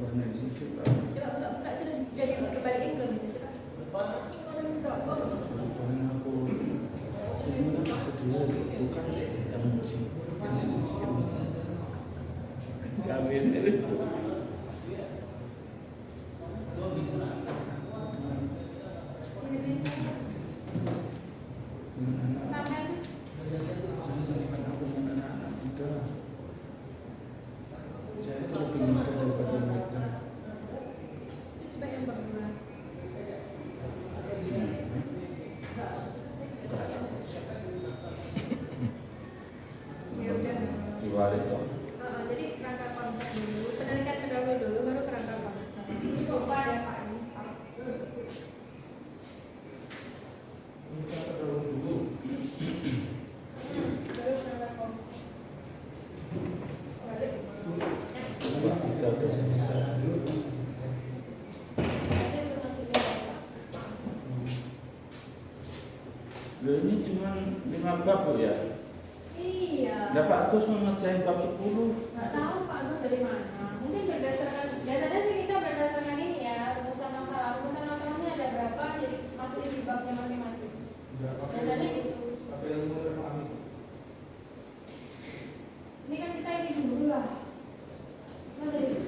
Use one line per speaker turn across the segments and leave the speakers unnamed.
Coba buka itu dan jadi kebalikin belum gitu coba. Jadi kerangka konsep dulu, penelitian terdahulu dulu, baru kerangka konsep. Ini coba ya Pak. Baru kerangka konsep.
Loh ini cuma 5 bab ya?
Iya.
Dapat Agus mengerjain bab 10.
Nggak tahu Pak Agus dari mana. Mungkin berdasarkan, biasanya sih kita berdasarkan ini ya, rumusan masalah. Rumusan masalahnya ada berapa, jadi masukin di babnya masing-masing. Biasanya gitu. Ini kan kita ini dulu lah. Mana ini?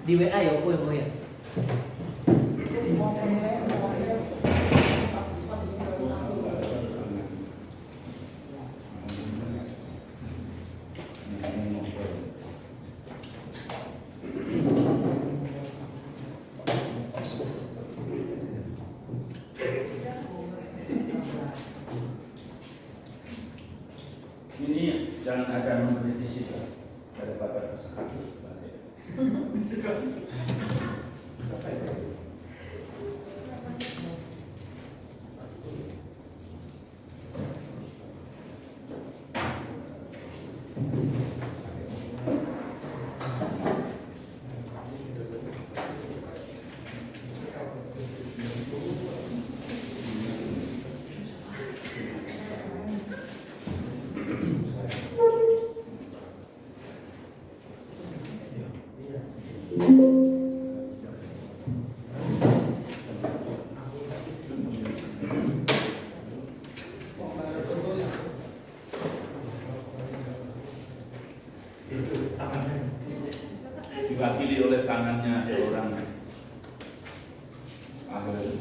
Di WA ya, aku yang mau ya.
jangan ada mengkritisi pada bapak tersebut. Diwakili oleh tangannya seorang ahli.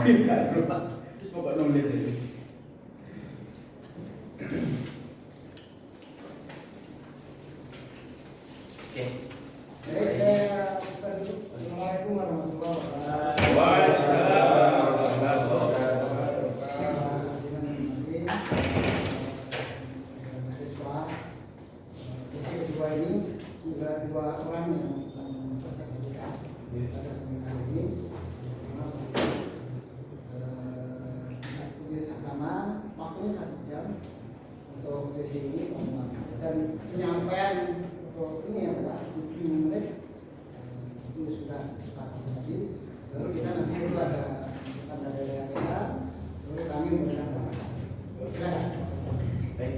Terus pokok nulis ini. Oke.
Assalamualaikum warahmatullahi wabarakatuh. Kedua ini juga dua orang yang bersertifikat pada seminar ini. Sama waktunya 1 jam untuk sesi ini dan penyampaian untuk ini yang sudah 7 menit itu sudah sepakat tadi. Lalu kita nanti itu ada dari kita, lalu kami memberikan tanggapan. Silakan.
Baik.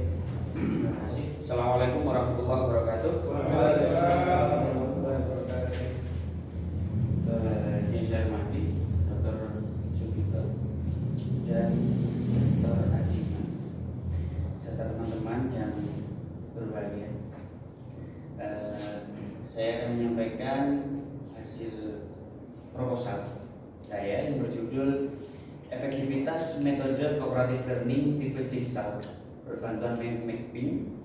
Terima kasih. Assalamualaikum warahmatullahi wabarakatuh. Yang saya hormati Dr. Sugito dan Dr. Ajiman serta teman-teman yang berbahagia. Saya akan menyampaikan hasil proposal saya yang berjudul Efektivitas Metode Cooperative Learning Tipe Jigsaw berbantuan mapping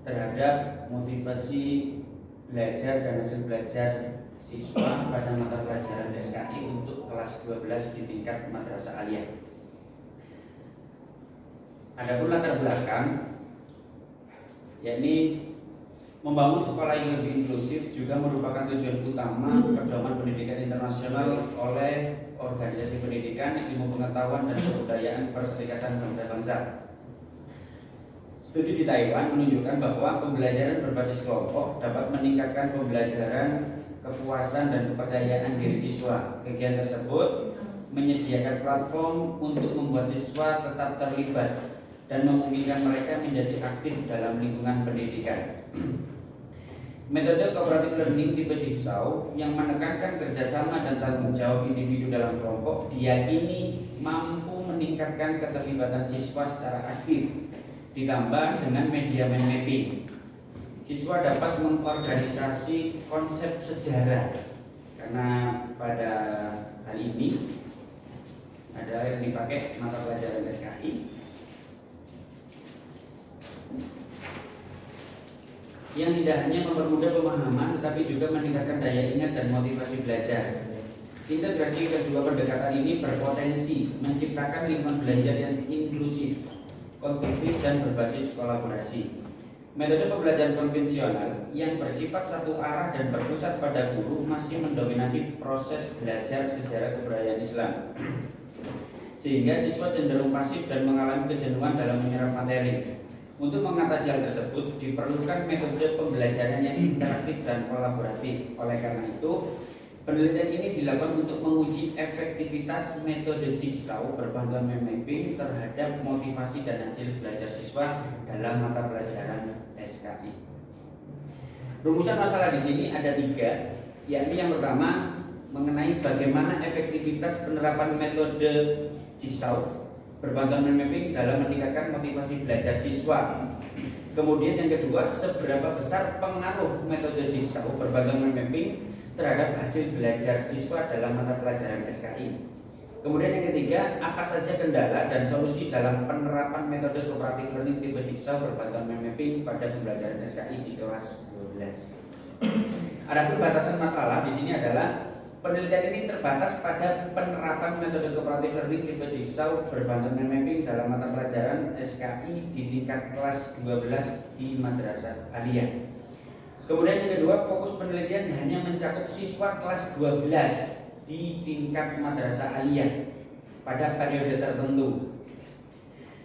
terhadap motivasi belajar dan hasil belajar siswa pada mata pelajaran SKI untuk kelas 12 di tingkat madrasah aliyah. Adapun latar belakang, yakni membangun sekolah yang lebih inklusif juga merupakan tujuan utama pedoman pendidikan internasional oleh Organisasi Pendidikan, Ilmu Pengetahuan dan Kebudayaan Perserikatan Bangsa-Bangsa. Studi di Taiwan menunjukkan bahwa pembelajaran berbasis kelompok dapat meningkatkan pembelajaran, kepuasan dan kepercayaan diri siswa. Kegiatan tersebut menyediakan platform untuk membuat siswa tetap terlibat dan memungkinkan mereka menjadi aktif dalam lingkungan pendidikan. Metode cooperative learning tipe Jigsaw yang menekankan kerjasama dan tanggung jawab individu dalam kelompok diyakini mampu meningkatkan keterlibatan siswa secara aktif, ditambah dengan media mind mapping. Siswa dapat mengorganisasi konsep sejarah karena pada hal ini ada yang dipakai mata pelajaran SKI yang tidak hanya mempermudah pemahaman tetapi juga meningkatkan daya ingat dan motivasi belajar. Integrasi kedua pendekatan ini berpotensi menciptakan lingkungan belajar yang inklusif, konstruktif dan berbasis kolaborasi. Metode pembelajaran konvensional yang bersifat satu arah dan berpusat pada guru masih mendominasi proses belajar sejarah kebudayaan Islam, sehingga siswa cenderung pasif dan mengalami kejenuhan dalam menyerap materi. Untuk mengatasi hal tersebut diperlukan metode pembelajaran yang interaktif dan kolaboratif. Oleh karena itu, penelitian ini dilakukan untuk menguji efektivitas metode Jigsaw berbantuan mind mapping terhadap motivasi dan hasil belajar siswa dalam mata pelajaran SKI. Rumusan masalah di sini ada 3, yakni yang pertama mengenai bagaimana efektivitas penerapan metode Jigsaw berbantuan mind mapping dalam meningkatkan motivasi belajar siswa. Kemudian yang kedua, seberapa besar pengaruh metode jigsaw berbantuan mind mapping terhadap hasil belajar siswa dalam mata pelajaran SKI. Kemudian yang ketiga, apa saja kendala dan solusi dalam penerapan metode cooperative learning tipe jigsaw berbantuan mind mapping pada pembelajaran SKI di kelas 12. Adapun batasan masalah di sini adalah penelitian ini terbatas pada penerapan metode cooperative learning tipe jigsaw berbantuan mind mapping dalam mata pelajaran SKI di tingkat kelas 12 di madrasah aliyah. Kemudian yang kedua, fokus penelitian hanya mencakup siswa kelas 12 di tingkat madrasah aliyah pada periode tertentu.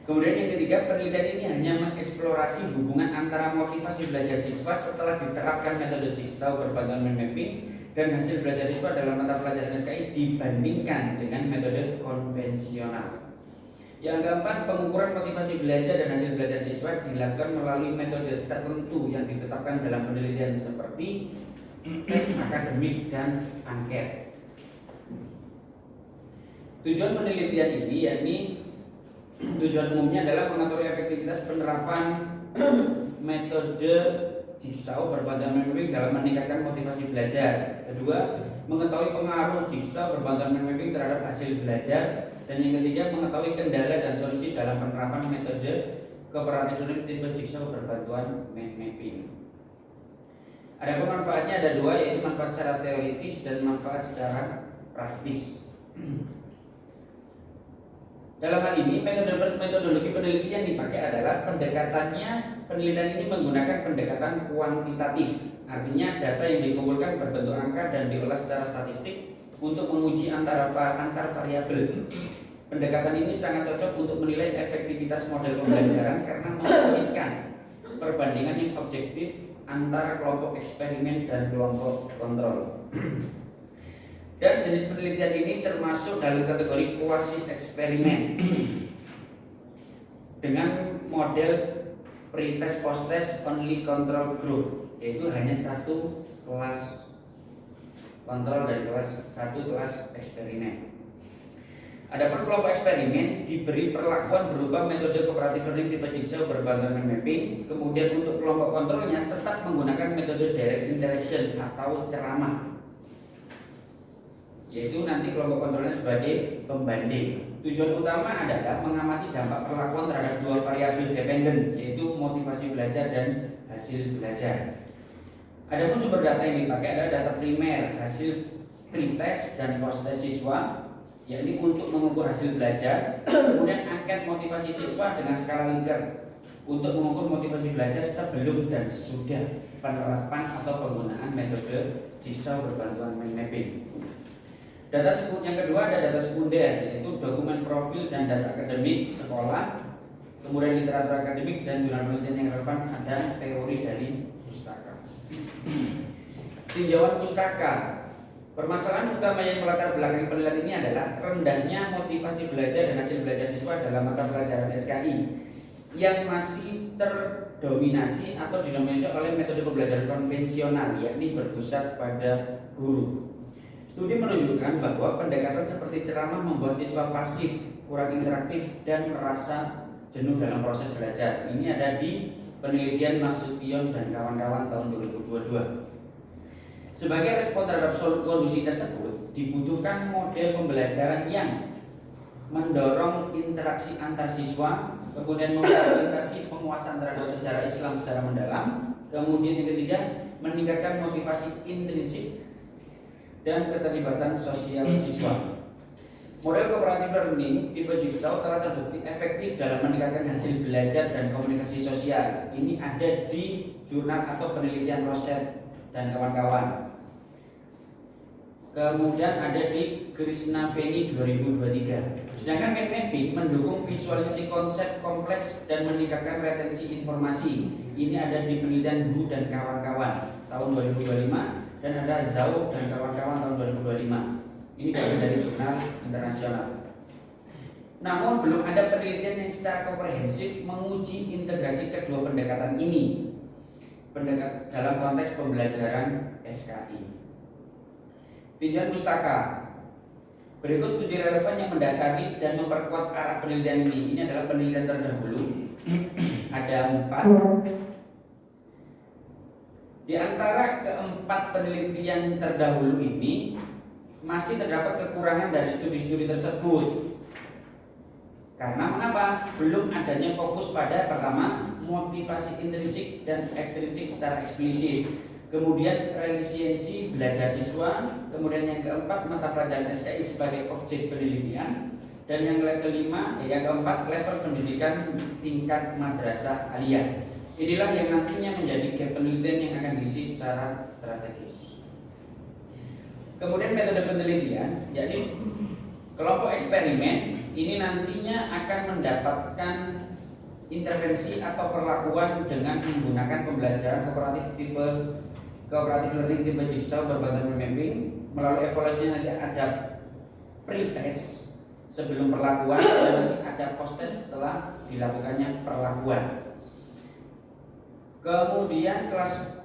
Kemudian yang ketiga, penelitian ini hanya mengeksplorasi hubungan antara motivasi belajar siswa setelah diterapkan metode jigsaw berbantuan mind mapping dan hasil belajar siswa dalam mata pelajaran SKI dibandingkan dengan metode konvensional. Yang keempat, pengukuran motivasi belajar dan hasil belajar siswa dilakukan melalui metode tertentu yang ditetapkan dalam penelitian seperti tes akademik dan angket. Tujuan penelitian ini yakni tujuan umumnya adalah mengetahui efektivitas penerapan metode jigsaw berbantuan mind mapping dalam meningkatkan motivasi belajar. Kedua, mengetahui pengaruh jigsaw berbantuan mind mapping terhadap hasil belajar. Dan yang ketiga, mengetahui kendala dan solusi dalam penerapan metode cooperative learning tipe jigsaw berbantuan mind mapping. Adapun manfaatnya ada dua, yaitu manfaat secara teoritis dan manfaat secara praktis. Dalam hal ini, metodologi penelitian yang dipakai adalah penelitian ini menggunakan pendekatan kuantitatif. Artinya data yang dikumpulkan berbentuk angka dan diolah secara statistik untuk menguji antar variabel. Pendekatan ini sangat cocok untuk menilai efektivitas model pembelajaran karena memberikan perbandingan yang objektif antara kelompok eksperimen dan kelompok kontrol. Dan jenis penelitian ini termasuk dalam kategori quasi eksperimen dengan model pre-test, post-test, only control group, yaitu hanya satu kelas kontrol dan satu kelas eksperimen. Adapun kelompok eksperimen diberi perlakuan berupa metode cooperative learning tipe jigsaw berbantuan mind mapping. Kemudian untuk kelompok kontrolnya tetap menggunakan metode direct interaction atau ceramah, yaitu nanti kelompok kontrolnya sebagai pembanding. Tujuan utama adalah mengamati dampak perlakuan terhadap dua variabel dependen, yaitu motivasi belajar dan hasil belajar. Adapun sumber data yang dipakai adalah data primer, hasil pretest dan post-test siswa, yakni untuk mengukur hasil belajar. Kemudian angket motivasi siswa dengan skala Likert untuk mengukur motivasi belajar sebelum dan sesudah penerapan atau penggunaan metode jigsaw berbantuan mind mapping. Data yang kedua ada data sekunder, yaitu dokumen profil dan data akademik sekolah, kemudian literatur akademik dan jurnal penelitian yang relevan, ada teori dari pustaka. Tinjauan pustaka. Permasalahan utama yang melatar belakangi penelitian ini adalah rendahnya motivasi belajar dan hasil belajar siswa dalam mata pelajaran SKI yang masih terdominasi atau didominasi oleh metode pembelajaran konvensional, yakni berpusat pada guru. Studi menunjukkan bahwa pendekatan seperti ceramah membuat siswa pasif, kurang interaktif, dan merasa jenuh dalam proses belajar. Ini ada di penelitian Nasution dan kawan-kawan tahun 2022. Sebagai respon terhadap kondisi tersebut, dibutuhkan model pembelajaran yang mendorong interaksi antar siswa, kemudian memfasilitasi penguasaan terhadap sejarah Islam secara mendalam, kemudian yang ketiga, meningkatkan motivasi intrinsik dan keterlibatan sosial siswa. Model cooperative learning tipe jigsaw telah terbukti efektif dalam meningkatkan hasil belajar dan komunikasi sosial. Ini ada di jurnal atau penelitian Roset dan kawan-kawan. Kemudian ada di Krishnaveni 2023. Sedangkan mind mapping mendukung visualisasi konsep kompleks dan meningkatkan retensi informasi. Ini ada di penelitian Hu dan kawan-kawan tahun 2025. Dan ada Zhao dan kawan-kawan tahun 2025. Ini dari jurnal internasional. Namun belum ada penelitian yang secara komprehensif menguji integrasi kedua pendekatan ini dalam konteks pembelajaran SKI. Tinjauan pustaka. Berikut studi relevan yang mendasari dan memperkuat arah penelitian ini. Ini adalah penelitian terdahulu. Ada 4. Di antara keempat penelitian terdahulu ini masih terdapat kekurangan dari studi-studi tersebut. Karena mengapa? Belum adanya fokus pada pertama motivasi intrinsik dan ekstrinsik secara eksplisit. Kemudian resiliensi belajar siswa. Kemudian yang keempat mata pelajaran SKI sebagai objek penelitian. Dan yang keempat level pendidikan tingkat madrasah aliyah. Inilah yang nantinya menjadi gap penelitian yang akan diisi secara strategis. Kemudian metode penelitian, yakni kelompok eksperimen ini nantinya akan mendapatkan intervensi atau perlakuan dengan menggunakan pembelajaran kooperatif learning tipe jigsaw berbadan mapping. Melalui evaluasi nanti ada pre-test sebelum perlakuan dan nanti ada post-test setelah dilakukannya perlakuan. Kemudian kelas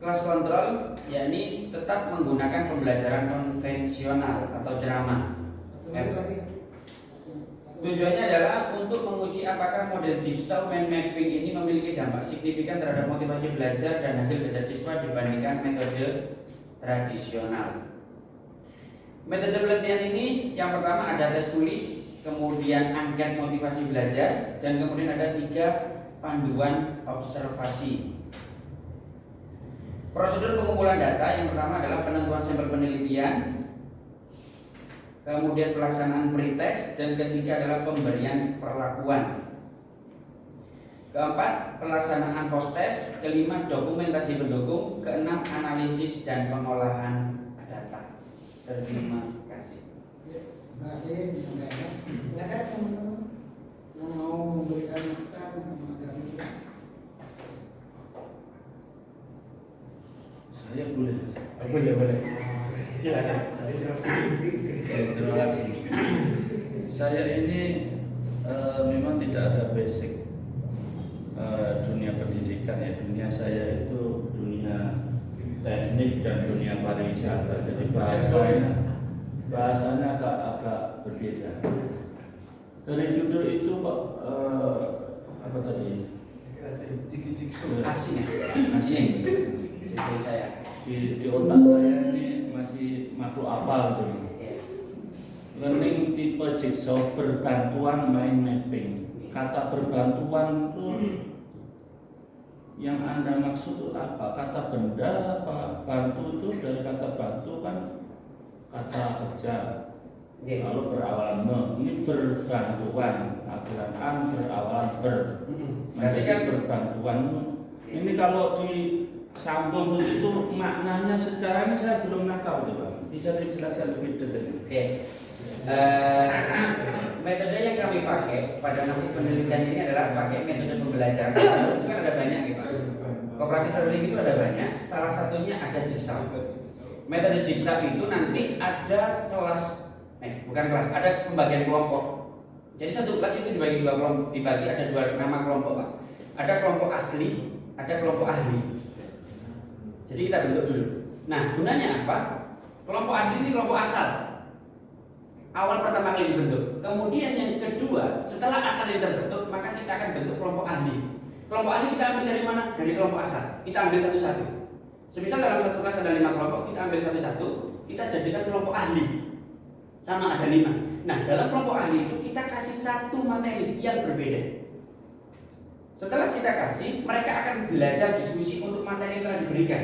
kontrol, yakni tetap menggunakan pembelajaran konvensional atau ceramah. Tujuannya adalah untuk menguji apakah model jigsaw mind mapping ini memiliki dampak signifikan terhadap motivasi belajar dan hasil belajar siswa dibandingkan metode tradisional. Metode penelitian ini yang pertama ada tes tulis, kemudian angket motivasi belajar, dan kemudian ada 3 panduan observasi. Prosedur pengumpulan data yang pertama adalah penentuan sampel penelitian, kemudian pelaksanaan pretest, dan ketiga adalah pemberian perlakuan. Keempat, pelaksanaan post-test. Kelima, dokumentasi pendukung. Keenam, analisis dan pengolahan data. Terima kasih.
Terima kasih. Silakan teman-teman yang mau memberikan masukan menghadapi.
Saya boleh.
Boleh.
Silakan. Terima kasih. Saya ini memang tidak ada basic dunia pendidikan ya. Dunia saya itu dunia teknik dan dunia pariwisata. Jadi bahasanya agak berbeda. Dari judul itu Pak apa tadi?
Asing. Jadi saya
Di otak saya ini masih makhluk apa gitu. Learning tipe jigsaw berbantuan mind mapping. Kata berbantuan itu yang Anda maksud itu apa? Kata benda apa? Bantu itu dari kata bantu kan kata kerja. Lalu berawalan ini berbantuan, akhiran an berawalan ber. Berarti kan berbantuan. Ini kalau disambung begitu maknanya secara ini saya belum nakal tuh Bang. Bisa dijelaskan lebih detail.
Oke. Metode yang kami pakai pada nanti penelitian ini adalah pakai metode pembelajaran. Itu kan ada banyak gitu. Kooperatif learning itu ada banyak. Salah satunya ada jigsaw. Metode jigsaw itu nanti ada kelas, bukan kelas, ada pembagian kelompok. Jadi satu kelas itu dibagi 2 kelompok, ada 2 nama kelompok Pak. Ada kelompok asli, ada kelompok ahli. Jadi kita bentuk dulu. Nah gunanya apa? Kelompok asli ini kelompok asal. Awal pertama kali dibentuk. Kemudian yang kedua, setelah asal yang terbentuk, maka kita akan bentuk kelompok ahli. Kelompok ahli kita ambil dari mana? Dari kelompok asal. Kita ambil satu-satu. Semisal dalam satu kelas ada 5 kelompok, kita ambil satu-satu, kita jadikan kelompok ahli. Sama ada 5. Nah, dalam kelompok ahli itu kita kasih satu materi yang berbeda. Setelah kita kasih, mereka akan belajar diskusi untuk materi yang telah diberikan.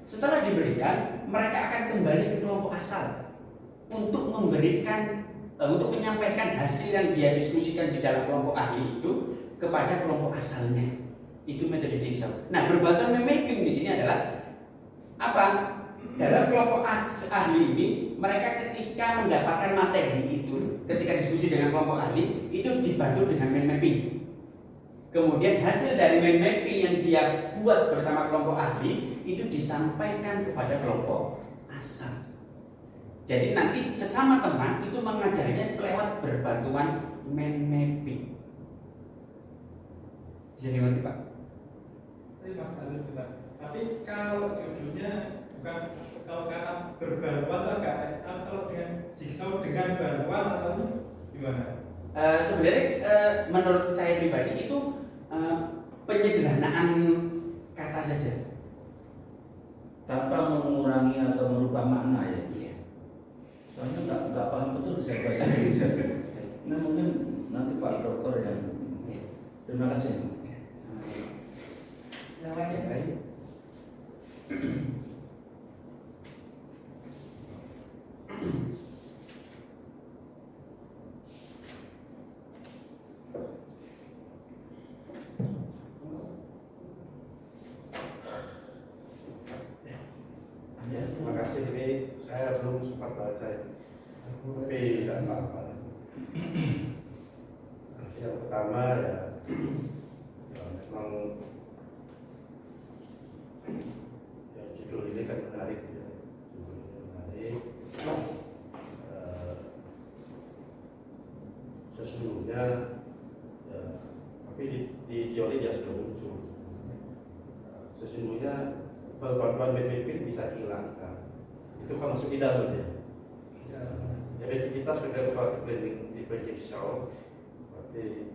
Setelah diberikan, mereka akan kembali ke kelompok asal untuk menyampaikan hasil yang dia diskusikan di dalam kelompok ahli itu kepada kelompok asalnya. Itu metode jigsaw. Nah, berbantuan mapping di sini adalah apa? Dalam kelompok ahli ini, mereka ketika mendapatkan materi itu, ketika diskusi dengan kelompok ahli, itu dibantu dengan mind mapping. Kemudian hasil dari mind mapping yang dia buat bersama kelompok ahli itu disampaikan kepada kelompok asal. Jadi nanti sesama teman itu mengajarinya lewat berbantuan mind mapping. Bisa dimengerti Pak?
Tapi kalau judulnya bukan kalau kata berbantuan agak kalau dengan jigsaw dengan bantuan atau gimana?
Sebenarnya menurut saya pribadi itu penyederhanaan kata saja
tanpa mengurangi atau merubah makna ya.
iya.
Soalnya nggak paham betul saya baca. Nah mungkin nanti Pak Dokter yang. Terima kasih.
Yang lain
Baik.
Ya, terima kasih. Ini saya belum sempat baca ini. Tapi tidak apa-apa. Yang pertama ya memang ya, judul ini kan menarik ya. Judul menarik. Sesungguhnya ya, tapi di teori dia sudah muncul. Sesungguhnya bantuan BPP bisa dihilangkan. Itu kan masuk di dalam ya. Jadi kita sebagai lembaga planning di Jigsaw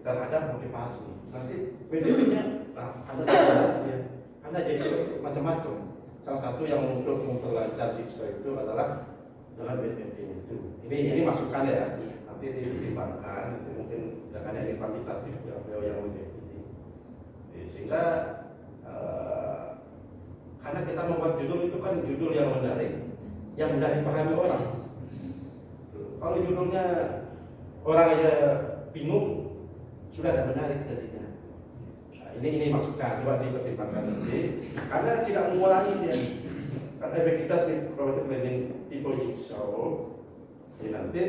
terhadap motivasi. Nanti BPP-nya ada Jigsaw macam-macam. Salah satu yang untuk memperlancar Jigsaw itu adalah dengan BPP itu. Ini masukan ya. Nanti dipertimbangkan. Nanti mungkin jangan yang kuantitatif ya, yang BPP. Sehingga karena kita membuat judul itu kan judul yang menarik, yang mudah dipahami orang. Kalau judulnya orang aja bingung, sudah tidak menarik jadinya. Nah, ini masukan, coba dipertimbangkan nanti. Karena tidak mengurangi dia. Karena efektivitas property planning tipe Jigsaw ini nanti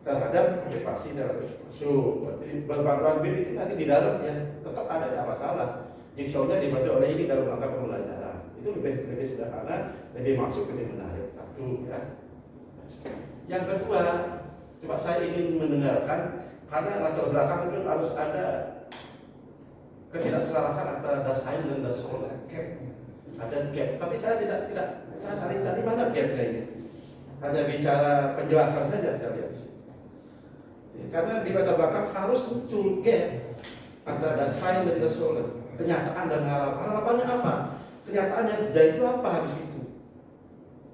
terhadap motivasi dan masuk. Berarti bantuan BIM itu nanti di dalam ya tetap ada, tidak masalah. Jigsaw-nya dibantu oleh ini dalam rangka pembelajaran. Itu lebih sederhana, lebih masuk, lebih menarik. Satu ya. Yang kedua, coba saya ingin mendengarkan karena latar belakang itu harus ada ketidakselarasan antara desain dan dasar. Ada gap, tapi saya tidak saya cari mana gapnya ini. Hanya bicara penjelasan saja saya lihat. Karena di latar belakang harus muncul gap antara desain dan dasar. Kenyataan dan harapan. Harapannya apa? Kenyataan yang terjadi itu apa di situ?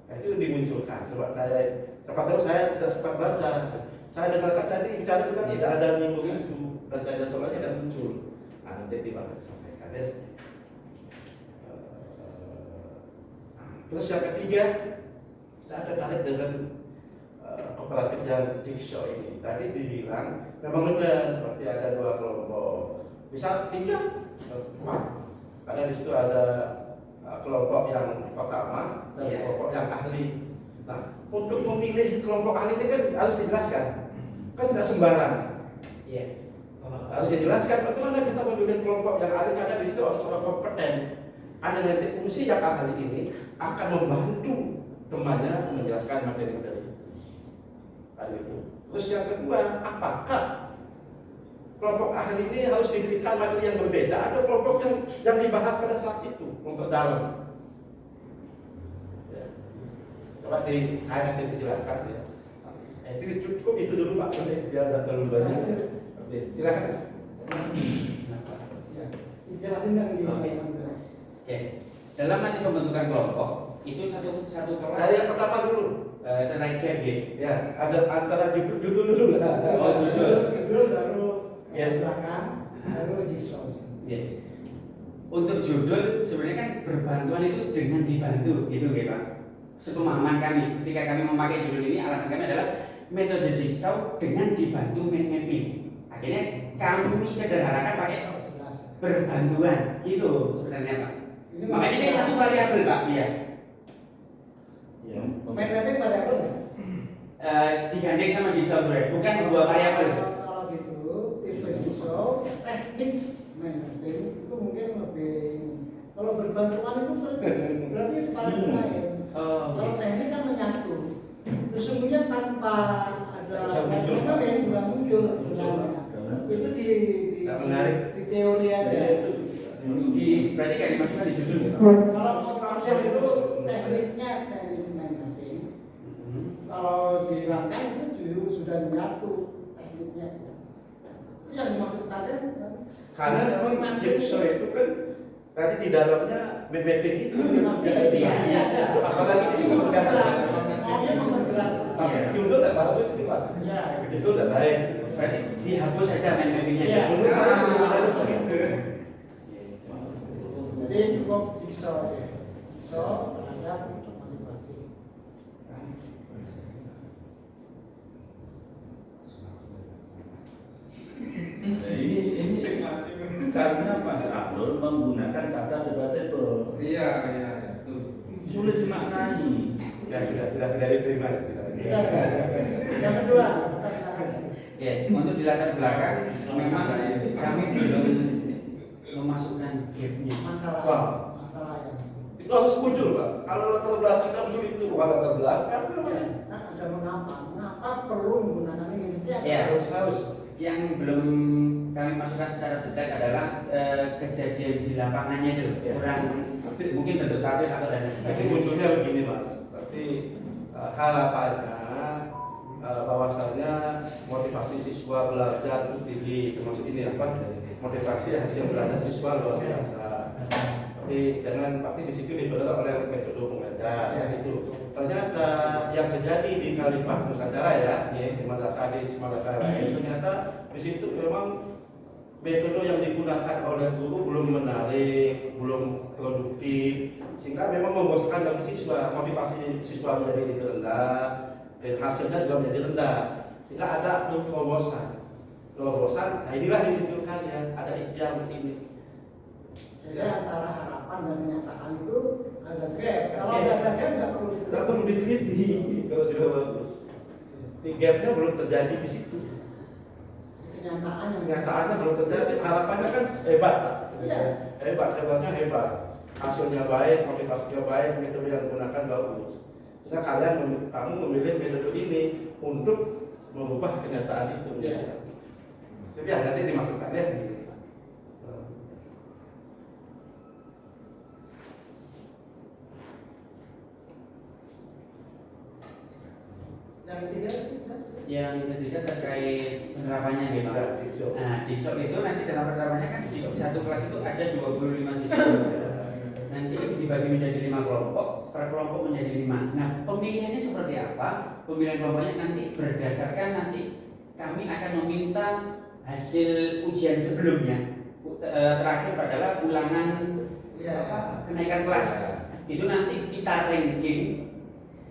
Nah, itu dimunculkan. Coba siapa tahu saya tidak sempat baca. Saya dengarkan tadi bicara juga tidak ada minggu itu dan saya ada soalnya tidak muncul. Nah, nanti dibahas sampaikan ya. Terus yang ketiga, saya tertarik dengan kooperatif yang Jigsaw ini. Tadi dibilang memang benar, berarti ada dua kelompok. Bisa tiga. Karena di situ ada kelompok yang pertama dan kelompok yang ahli. Nah, untuk memilih kelompok ahli ini kan harus dijelaskan, kan tidak sembarang.
Iya.
Harus dijelaskan bagaimana kita memilih kelompok yang ahli karena di situ harus orang kompeten. Ada nanti fungsi yang ahli ini akan membantu temannya menjelaskan materi-materi itu. Itu. Terus yang kedua, apakah kelompok ahli ini harus diberikan materi yang berbeda atau kelompok yang dibahas pada saat itu memperdalam? Ya. Coba saya kasih penjelasan ya. Itu cukup itu dulu Pak, biar tidak terlalu banyak. Oke, silakan.
Dijelasin kan di
Oke. Dalam nanti pembentukan kelompok itu satu kelas.
Dari yang pertama dulu.
Tentang gap
Ya, ada antara judul dulu lah.
Oh,
judul baru
ya
belakang baru Jigsaw.
Ya. Untuk judul sebenarnya kan berbantuan itu dengan dibantu gitu ya Pak. Sepemahaman kami ketika kami memakai judul ini, alasan kami adalah metode Jigsaw dengan dibantu mind mapping. Akhirnya kami sederhanakan pakai berbantuan gitu sebenarnya Pak. Makanya ini satu variabel Pak dia.
Ya,
Mind mapping variabel nggak?
Digandeng sama Jigsaw sebenarnya, bukan dua variabel.
Kalau gitu tipe Jigsaw teknik mind mapping itu mungkin lebih. Kalau berbantuan itu kan berarti paling lain. Kalau teknik kan menyatu. Sesungguhnya tanpa ada mind mapping juga muncul sebenarnya. Itu di teori aja.
berarti nggak dimasukkan di judul ya?
Kalau tafsir itu tekniknya teknik mind mapping. Kalau dihilangkan itu justru sudah menyatu tekniknya. Itu yang dimaksudkan kan?
Karena memang jigsaw itu kan tadi di dalamnya mapping itu jadi apalagi disebutkan judul tidak bagus itu Pak. Itu tidak baik.
Berarti dihapus saja main mappingnya.
Iya.
Menurut saya benar-benar begitu.
Jadi cukup jigsaw ya. Jigsaw terhadap motivasi.
Nah, ini karena Mas Ahlul menggunakan kata debatable.
Iya, itu.
Sulit dimaknai.
Ya sudah diterima.
Yang kedua,
Ya, untuk di latar belakang memang kami belum memasukkan gapnya.
masalah yang
Itu harus muncul Pak. Kalau latar belakang kita muncul itu bukan latar belakang.
kan ada mengapa perlu menggunakan ini
Ya.
Harus.
Yang belum kami masukkan secara detail adalah kejadian di lapangannya itu
Ya.
kurang mungkin bentuk tabel atau dan lain
Jadi
sebagainya.
munculnya begini Mas. Berarti harapannya bahwasannya motivasi siswa belajar itu tinggi, termasuk ini apa? Motivasi hasil belajar siswa luar biasa. Tapi di situ dibentuk oleh metode pengajar itu. Ternyata yang terjadi di Kalimat Nusantara ya, di madrasah lain ternyata di situ memang metode yang digunakan oleh guru belum menarik, belum produktif, sehingga memang membosankan bagi siswa, motivasi siswa menjadi rendah dan hasilnya juga menjadi rendah, sehingga ada terobosan. Nah inilah dimunculkan ya, ada ikhtiar ini.
Jadi antara harapan dan kenyataan itu ada gap. Kalau ada gap nggak perlu
diteliti kalau sudah bagus. Di gapnya belum terjadi di situ. Kenyataannya belum terjadi. Harapannya kan hebat Pak.
Iya.
Hebat. Hasilnya baik, motivasinya baik, metode yang digunakan bagus. Sehingga kamu memilih metode ini untuk merubah kenyataan itu.
Iya.
Jadi nanti dimasukkan ya.
Yang ketiga terkait penerapannya nih Pak. Nah, jigsaw itu nanti dalam penerapannya kan di satu kelas itu ada 25 siswa. Nanti itu dibagi menjadi 5 kelompok, per kelompok menjadi 5. Nah, pemilihannya seperti apa? Pemilihan kelompoknya nanti berdasarkan nanti kami akan meminta hasil ujian sebelumnya. Terakhir adalah ulangan kenaikan kelas. Itu nanti kita ranking.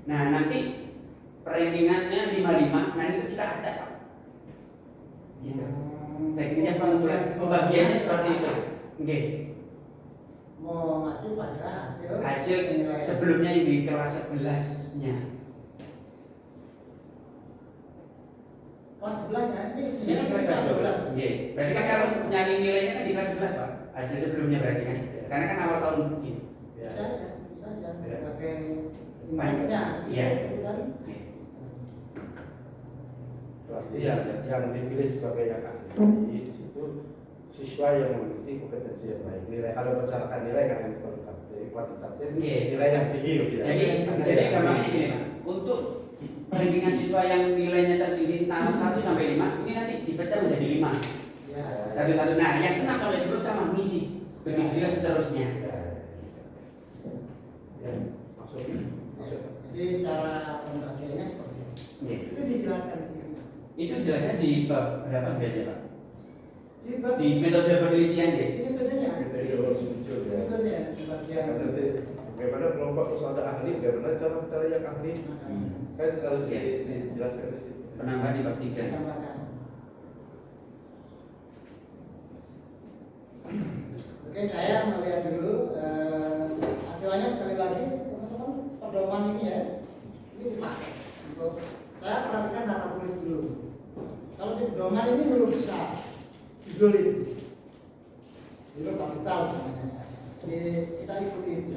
Nah, nanti rankingannya 55, nah itu kita acak Pak. Gitu. Tekniknya pembagiannya seperti itu. Oke.
Mau ngacu pada
hasil sebelumnya yang di kelas 11-nya.
Kelas 11-nya
Ini kelas 12. Oke. Berarti kan kalau nyari nilainya kan di kelas 11 Pak. Hasil sebelumnya berarti kan. Karena kan awal tahun ini.
Bisa aja pakai indeksnya.
Iya.
Berarti yang dipilih sebagai yang ahli di situ siswa yang memiliki kompetensi yang baik. Nilai kalau berdasarkan nilai kan yang kuantitatif, nilai yang tinggi.
Jadi gampangnya gini Pak. Untuk perbandingan siswa yang nilainya tertinggi 1 sampai 5 ini nanti dipecah menjadi 5.
Ya.
Satu-satu. Nah, yang 6 sampai 10 sama misi. Begitu juga seterusnya.
Ya, masuk.
Jadi cara pembagiannya seperti itu. Itu dijelaskan di sini.
Itu jelasnya di bab berapa biasanya Pak?
Di
metode penelitian deh.
ini metodenya.
Metode harus muncul ya.
Metodenya pembagian.
Nanti bagaimana kelompok terus ada ahli, bagaimana cara yang ahli kan harus dijelaskan di situ.
Penambahan di bab 3.
Tambahkan. Oke, saya melihat dulu acuannya sekali lagi teman-teman pedoman ini ya. Ini dipakai untuk saya perhatikan tata tulis dulu. Kalau di pedoman ini huruf besar, judul itu, judul kapital sebenarnya. Jadi kita ikuti itu.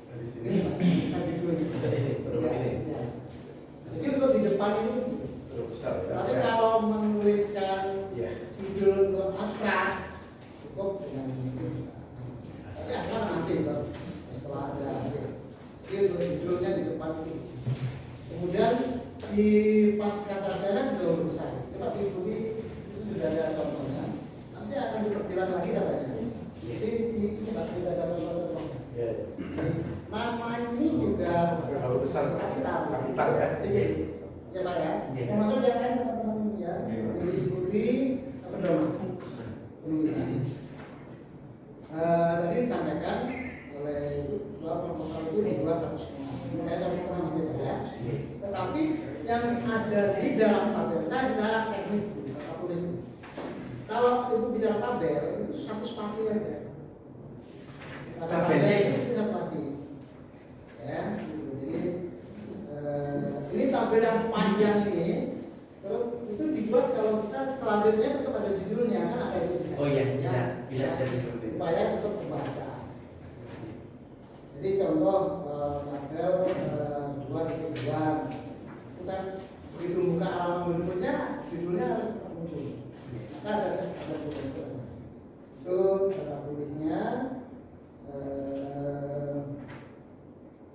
Di sini.
Kita judul itu. Ya. Jadi untuk di depan ini, tapi kalau menuliskan judul untuk abstrak cukup dengan judul besar. Tapi akhlak di pasca sarjana belum selesai. Coba diikuti, itu sudah ada contohnya. Nanti akan diperjelas lagi katanya. Jadi ini pasti ada contoh-contohnya. Nama ini juga
Kalau besar ya.
Jadi, ya Pak ya. Termasuk yang lain teman-teman ya. Diikuti pedoman penulisan. Tadi disampaikan oleh bahwa proposal itu dibuat satu semua. Ini saya tapi pernah tidak ya. Tetapi yang ada di dalam tabel saya bicara teknis dulu, tata tulis. Kalau itu bicara tabel itu satu spasi aja.
Tabelnya
itu satu spasi. Ya, gitu. Jadi ini tabel yang panjang ini. Terus itu dibuat kalau bisa selanjutnya tetap ada judulnya kan ada itu bisa.
Oh iya,
Ya,
bisa jadi seperti itu.
supaya tetap terbaca. Jadi contoh tabel 2.2 itu kan begitu buka halaman berikutnya judulnya harus muncul. Maka ada tulisan. Itu tata tulisnya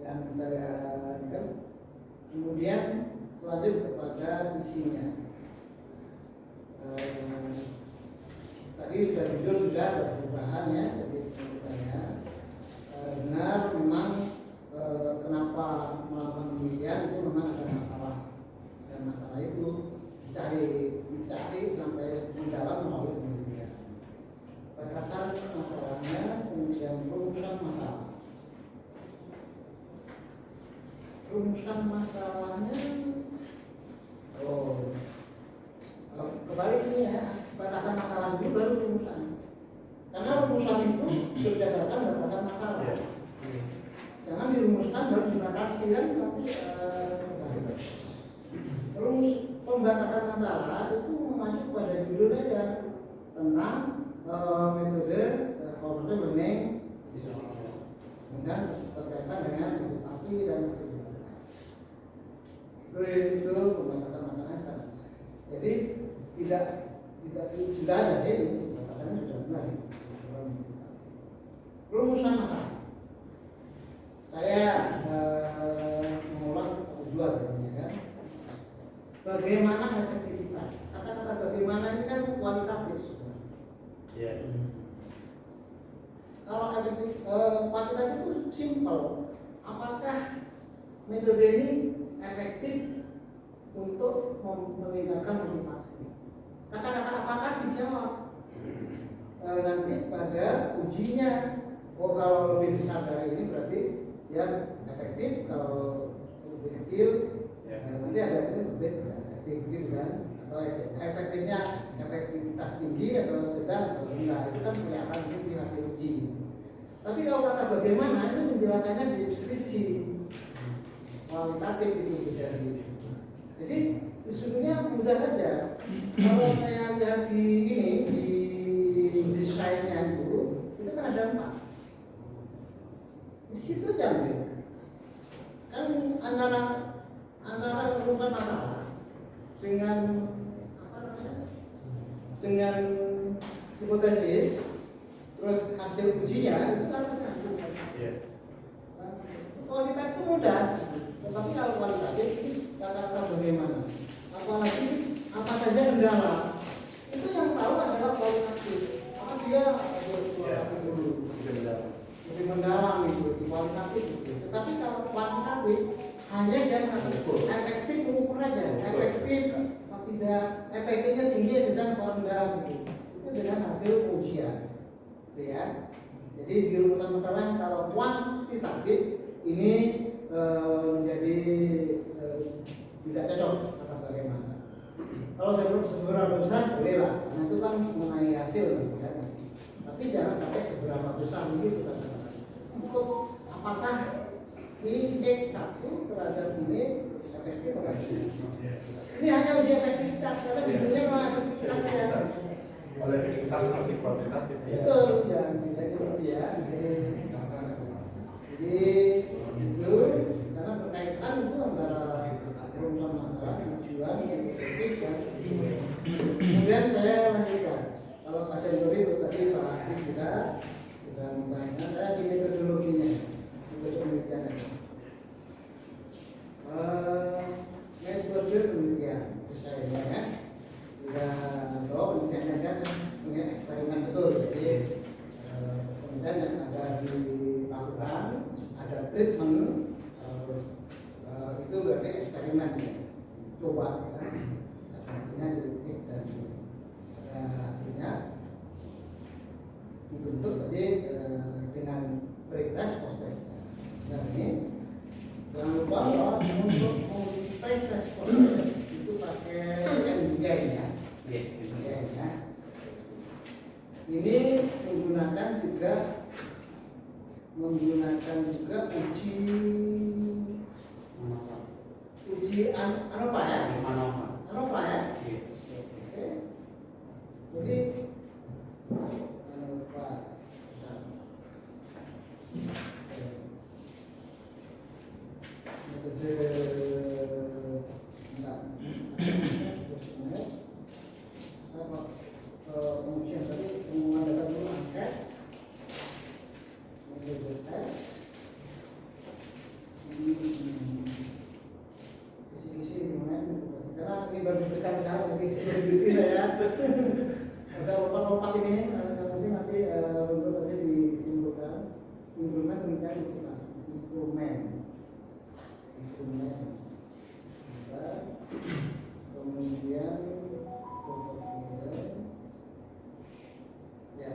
yang saya kan. Kemudian lanjut kepada isinya. Tadi sudah jujur sudah ada perubahan ya, jadi tulisannya benar memang kenapa melakukan penelitian itu memang ada masalah dan masalah itu dicari sampai mendalam melalui penelitian. Batasan masalahnya kemudian rumusan masalah. Rumusan masalahnya kembali ini ya, batasan masalah dulu baru rumusan. Karena rumusan itu berdasarkan batasan masalah. Jangan dirumuskan baru dibatasi kan nanti rumus pembatasan masalah itu mengacu pada judul aja tentang metode cognitive learning disosiasi. Kemudian berkaitan dengan edukasi dan aktivitas. Itu pembatasan masalahnya. Jadi tidak sudah ada itu batasannya sudah benar. Rumusan masalah. Saya mengulang dua jadinya kan. Bagaimana efektivitas? Kata-kata bagaimana ini kan kualitatif sebenarnya.
Iya.
Kalau efektif, kuantitatif itu simpel. Apakah metode ini efektif untuk meningkatkan motivasi? Kata-kata apakah dijawab nanti pada ujinya. Oh kalau lebih besar dari ini berarti dia efektif, kalau lebih kecil nanti ada lebih efektif gitu kan, atau efektifnya efektivitas tinggi atau sedang atau rendah itu kan kelihatan di hasil uji. Tapi kalau kata bagaimana ini menjelaskannya di deskripsi kualitatif itu jadi. Jadi sesungguhnya mudah saja. Kalau saya lihat di ini di desainnya itu kan ada 4. Di situ aja kan antara rumusan masalah dengan apa namanya, dengan hipotesis terus hasil ujinya itu kan kualitas itu mudah, tetapi kalau kualitatif ini kata-kata bagaimana, apalagi apa saja kendala itu yang tahu adalah kualitatif. Apa dia dulu lebih mendalam itu di kualitatif itu. Tetapi kalau kuantitatif hanya dia mengatakan efektif mengukur aja, efektif tidak efektifnya tinggi sedang rendah gitu. Itu dengan hasil ujian, gitu ya. Jadi di rumusan masalah kalau kuantitatif ini menjadi tidak cocok kata bagaimana. Kalau seberapa besar boleh lah, karena itu kan mengenai hasil gitu kan. Tapi jangan pakai seberapa besar gitu kata. Untuk apakah ini X1 terhadap ini efektif? Ini hanya uji efektivitas karena judulnya memang efektivitas saja.
Oleh efektivitas masih kuantitatif.
Betul ya, jadi ya. Jadi itu karena berkaitan itu antara rumusan masalah, tujuan, efektif dan kemudian saya lanjutkan. Kalau kategori itu tadi Pak Adi sudah membahasnya, saya di metodologinya, metode penelitian. Metode konten yang ada dilakukan, ada treatment, itu berarti eksperimen ya, coba ya, hasilnya dilihat dan ada hasilnya dibentuk tadi dengan pretest post test. Dan ini jangan lupa bahwa untuk pretest post test itu pakai MGen ya. Ya. Ini menggunakan juga uji ANOVA ya. ANOVA ya. Oke. Jadi ANOVA. Kemudian tadi mengadakan dulu angket, tes, kisi-kisi gimana? Karena ini baru berbicara jadi saya ada lompat-lompat ini, mungkin nanti untuk tadi disimpulkan instrumen kemudian instrumen, kemudian ya,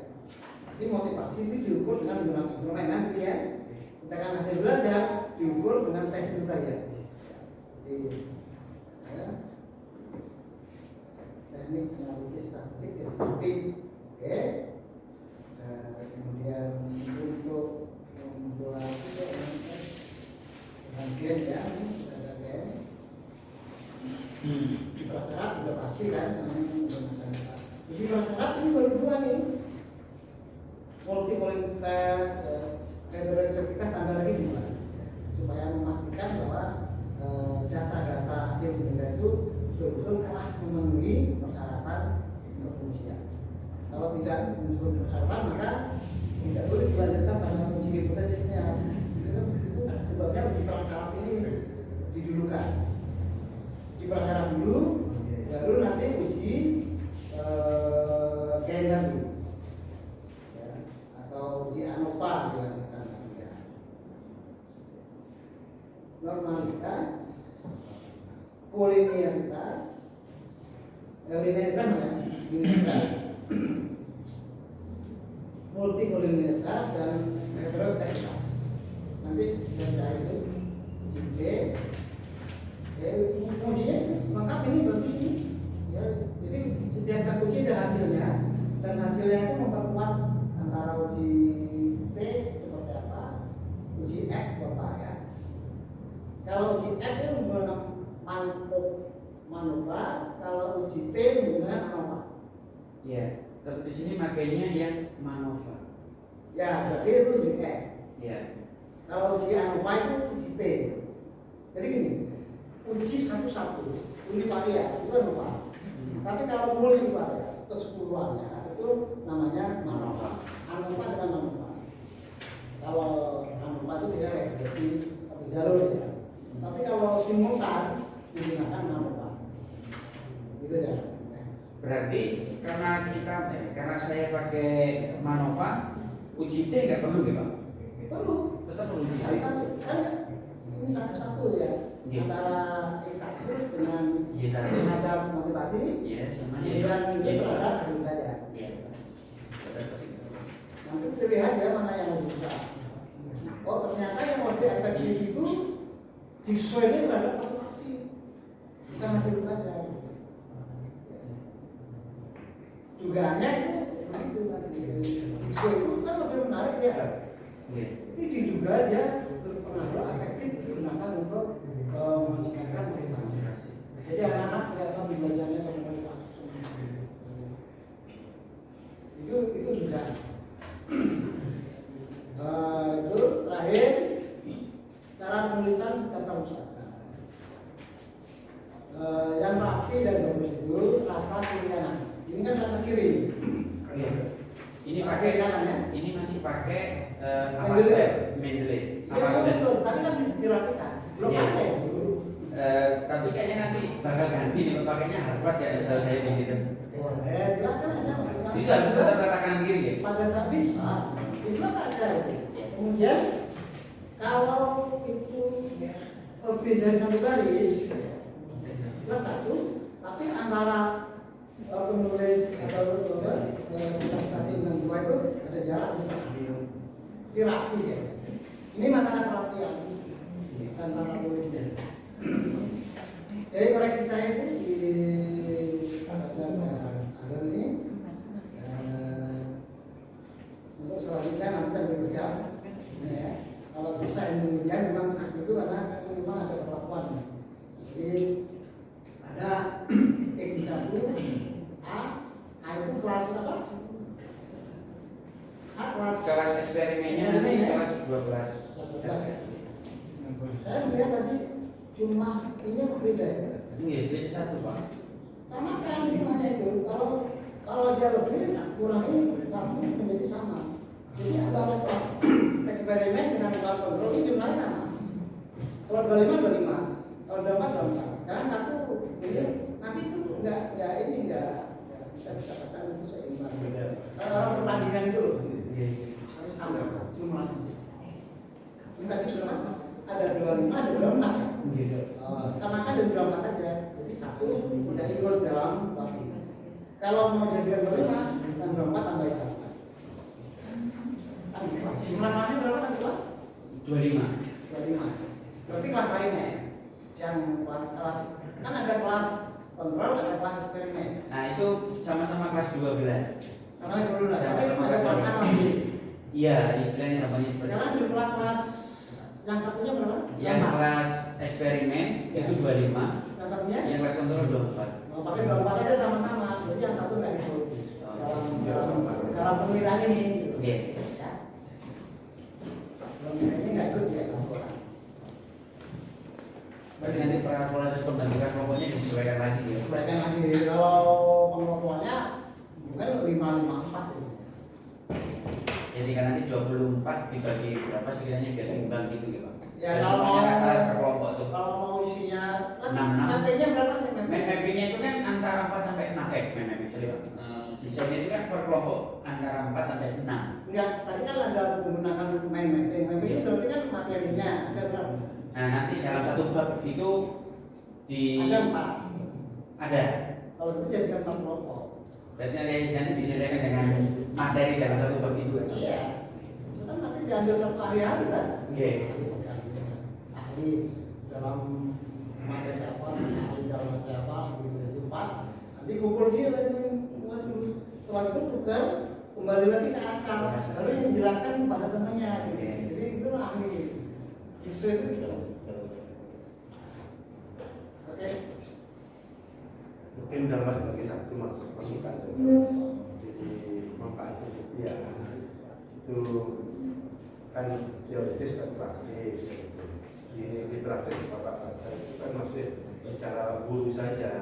ini motivasi itu diukur dengan menggunakan instrumen kan gitu ya. Sedangkan hasil belajar diukur dengan tes itu saja. Jadi ya, teknik analisis statistik deskriptif, oke. Kemudian untuk membuat bagian ya, prasyarat sudah pasti kan, namanya menggunakan. Jadi prasyarat ini baru dua nih. Multi-kualitas, kita tambah lagi dua, supaya memastikan bahwa data-data hasil penelitian itu betul-betul telah memenuhi persyaratan untuk pengujian. Kalau tidak memenuhi persyaratan, maka tidak boleh dilanjutkan pada uji hipotesisnya. Itu sebabnya uji prasyarat ini didulukan. Uji prasyarat dulu, baru nanti uji gain tadi. Uji ANOVA dilakukan ya. Normalitas, kolinialitas, linearitas, multikolinialitas dan heterogenitas. Nanti dari itu ujinya lengkap ini bagus ini. Ya, jadi setiap uji ada hasilnya dan hasilnya itu memperkuat antara uji T seperti apa, uji X berapa ya. Kalau uji X itu menggunakan ANOVA, kalau uji T menggunakan ANOVA.
Ya, tapi di sini makanya yang MANOVA.
Ya, berarti itu uji X.
Ya.
Kalau uji ANOVA itu uji T. Jadi gini, uji satu-satu, univariat itu ANOVA. Tapi kalau multivariat keseluruhannya itu namanya MANOVA. ANOVA dengan ANOVA. Kalau ANOVA itu dia regresi satu jalur ya. Tapi kalau simultan digunakan MANOVA. Gitu ya.
Berarti karena saya pakai MANOVA, uji T nggak perlu ya Pak?
Perlu.
Tetap perlu uji T.
Kan ini satu-satu ya.
Ya.
Antara X-aksis dengan
Y1
terhadap motivasi.
ya sama
Dan itu terhadap hasil belajar.
Ya.
Nanti terlihat ya mana yang lebih besar. Oh ternyata yang lebih efektif itu jigsaw ini terhadap motivasi, bukan hasil belajar. Dugaannya itu begitu nanti. Jigsaw itu kan lebih menarik ya. Jadi diduga dia berpengaruh efektif digunakan untuk meningkatkan motivasi. Jadi anak-anak kelihatan belajarnya motivasi. Itu dugaan. Itu terakhir cara penulisan kata usaha. Yang rapi dan bagus itu rata kiri kanan. Ini kan rata kiri.
Iya. Ini pakai
kanannya.
Ini masih pakai Mendeley.
Iya betul. Tapi kan dirapikan. Belum
Iya.
pakai.
Tapi kayaknya nanti bakal ganti nih pakainya Harvard ya asal saya di situ.
Boleh, silakan aja.
Itu harus tetap rata kanan kiri ya.
Pada saat bisa, tapi Itu ada. Kemudian kalau itu lebih dari satu baris, bukan satu, tapi antara penulis atau presentasi dengan dua itu ada jarak itu rapi ya. Ini masalah kerapian antara tulisnya. Jadi koreksi saya itu di ada ini untuk selanjutnya nanti saya berbicara. Ya, kalau bisa kemudian memang itu karena memang ada perlakuan. Jadi ada X1 A itu kelas apa? A
Kelas eksperimennya nanti kelas 12.
Saya melihat tadi cuma ini berbeda ya.
Iya, jadi satu Pak.
Sama kan jumlahnya itu. Kalau dia lebih kurang ini satu menjadi sama. Jadi antara kelas eksperimen dengan kelas kontrol ini jumlahnya sama. Kalau 25 kalau 24. Karena satu ini nanti itu enggak bisa dikatakan itu seimbang. Kalau orang pertandingan itu loh, harus sama jumlahnya. Ini tadi berapa? Ada 25, ada 24 ya? Sama kan ada 24 saja. Jadi satu udah ikut dalam bab ini. Kalau mau jadi 25, dan 24 tambah 1. Jumlah masih berapa satu Pak?
25.
Berarti kelas lainnya ya? Yang kelas kan ada kelas kontrol, ada kelas eksperimen.
Nah, itu sama-sama kelas 12.
Sama dulu lah. Tapi
Sama-sama
ada
kelas
kelas
12.
lagi.
Iya, istilahnya namanya seperti
Sekarang
itu.
jumlah kelas yang satunya berapa?
Yang kelas eksperimen
Ya.
itu 25,
Yang satunya?
yang kelas kontrol 24.
Mau pakai 24 aja sama-sama. Jadi yang satu nggak ikut dalam pemilihan ini. Gitu.
Oke.
Ya. Pemilihan ini nggak ikut ya laporan.
Berarti nanti proses pembentukan kelompoknya disesuaikan lagi ya.
Sebaiknya lagi kalau pengelompokannya mungkin 554 ya.
Jadi kan nanti 24 dibagi berapa sekiranya biar imbang gitu ya Pak.
Ya,
Dan
kalau
semuanya
mau-
rata per kelompok tuh.
Kalau mau isinya, kan
66.
PP-nya berapa sih?
Mappingnya itu kan antara 4 sampai 6 mapping sorry Pak. Desainnya itu kan per kelompok antara 4 sampai 6.
Enggak, tadi kan ada menggunakan main mapping. Mapping itu berarti kan materinya ada berapa?
Nah nanti dalam satu bab itu di
Ada 4.
ada.
Kalau itu jadikan 4 kelompok.
Berarti nanti disesuaikan dengan materi dalam satu bab itu.
Iya. Itu kan nanti diambil satu hari-hari kan?
Oke.
Ahli dalam materi apa, ahli dalam materi apa, gitu 4. Nanti kumpul dia lagi, setelah itu tukar kembali lagi ke asal, lalu yang jelaskan pada temannya. Gitu. Jadi itulah ahli. Siswa itu gitu. Oke.
Mungkin dalam bagi satu masukan saja. Jadi manfaatnya itu ya itu kan teoritis dan praktis gitu. Di praktis Bapak baca itu kan masih bicara guru saja.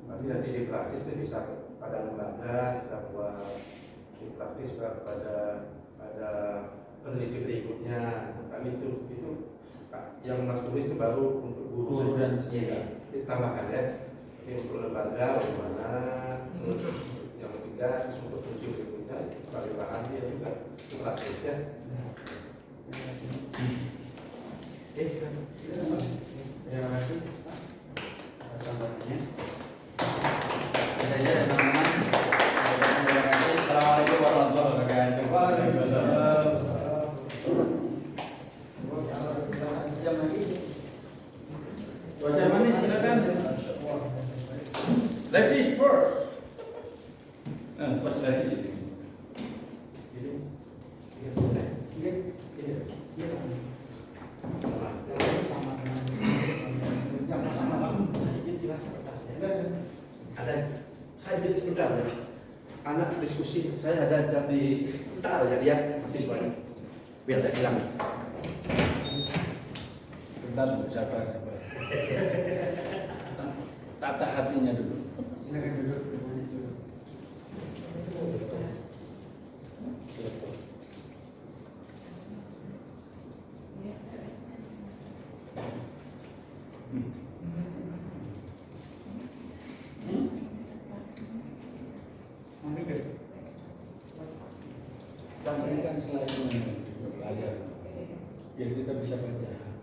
Tapi nanti di praktis itu bisa pada lembaga kita buat di praktis pada peneliti berikutnya. Kan itu yang Mas tulis itu baru untuk guru
dan
ya. Ditambahkan ya. Ini untuk lembaga bagaimana, terus yang ketiga untuk fungsi berikutnya sebagai bahan dia juga praktis ya.
Terima kasih atas sambutannya. Itu saja ya, teman-teman. Terima kasih. Assalamualaikum warahmatullahi wabarakatuh.
Waalaikumsalam.
Jam lagi.
Wajah mana silakan. Ladies first. First ladies.
Ada saya jadi sebentar anak diskusi saya ada jam di entar aja lihat mahasiswanya biar tidak hilang.
Bentar, sabar. Tata hatinya dulu.
Silakan duduk.
Dan mereka
kan selain belajar, biar kita bisa baca.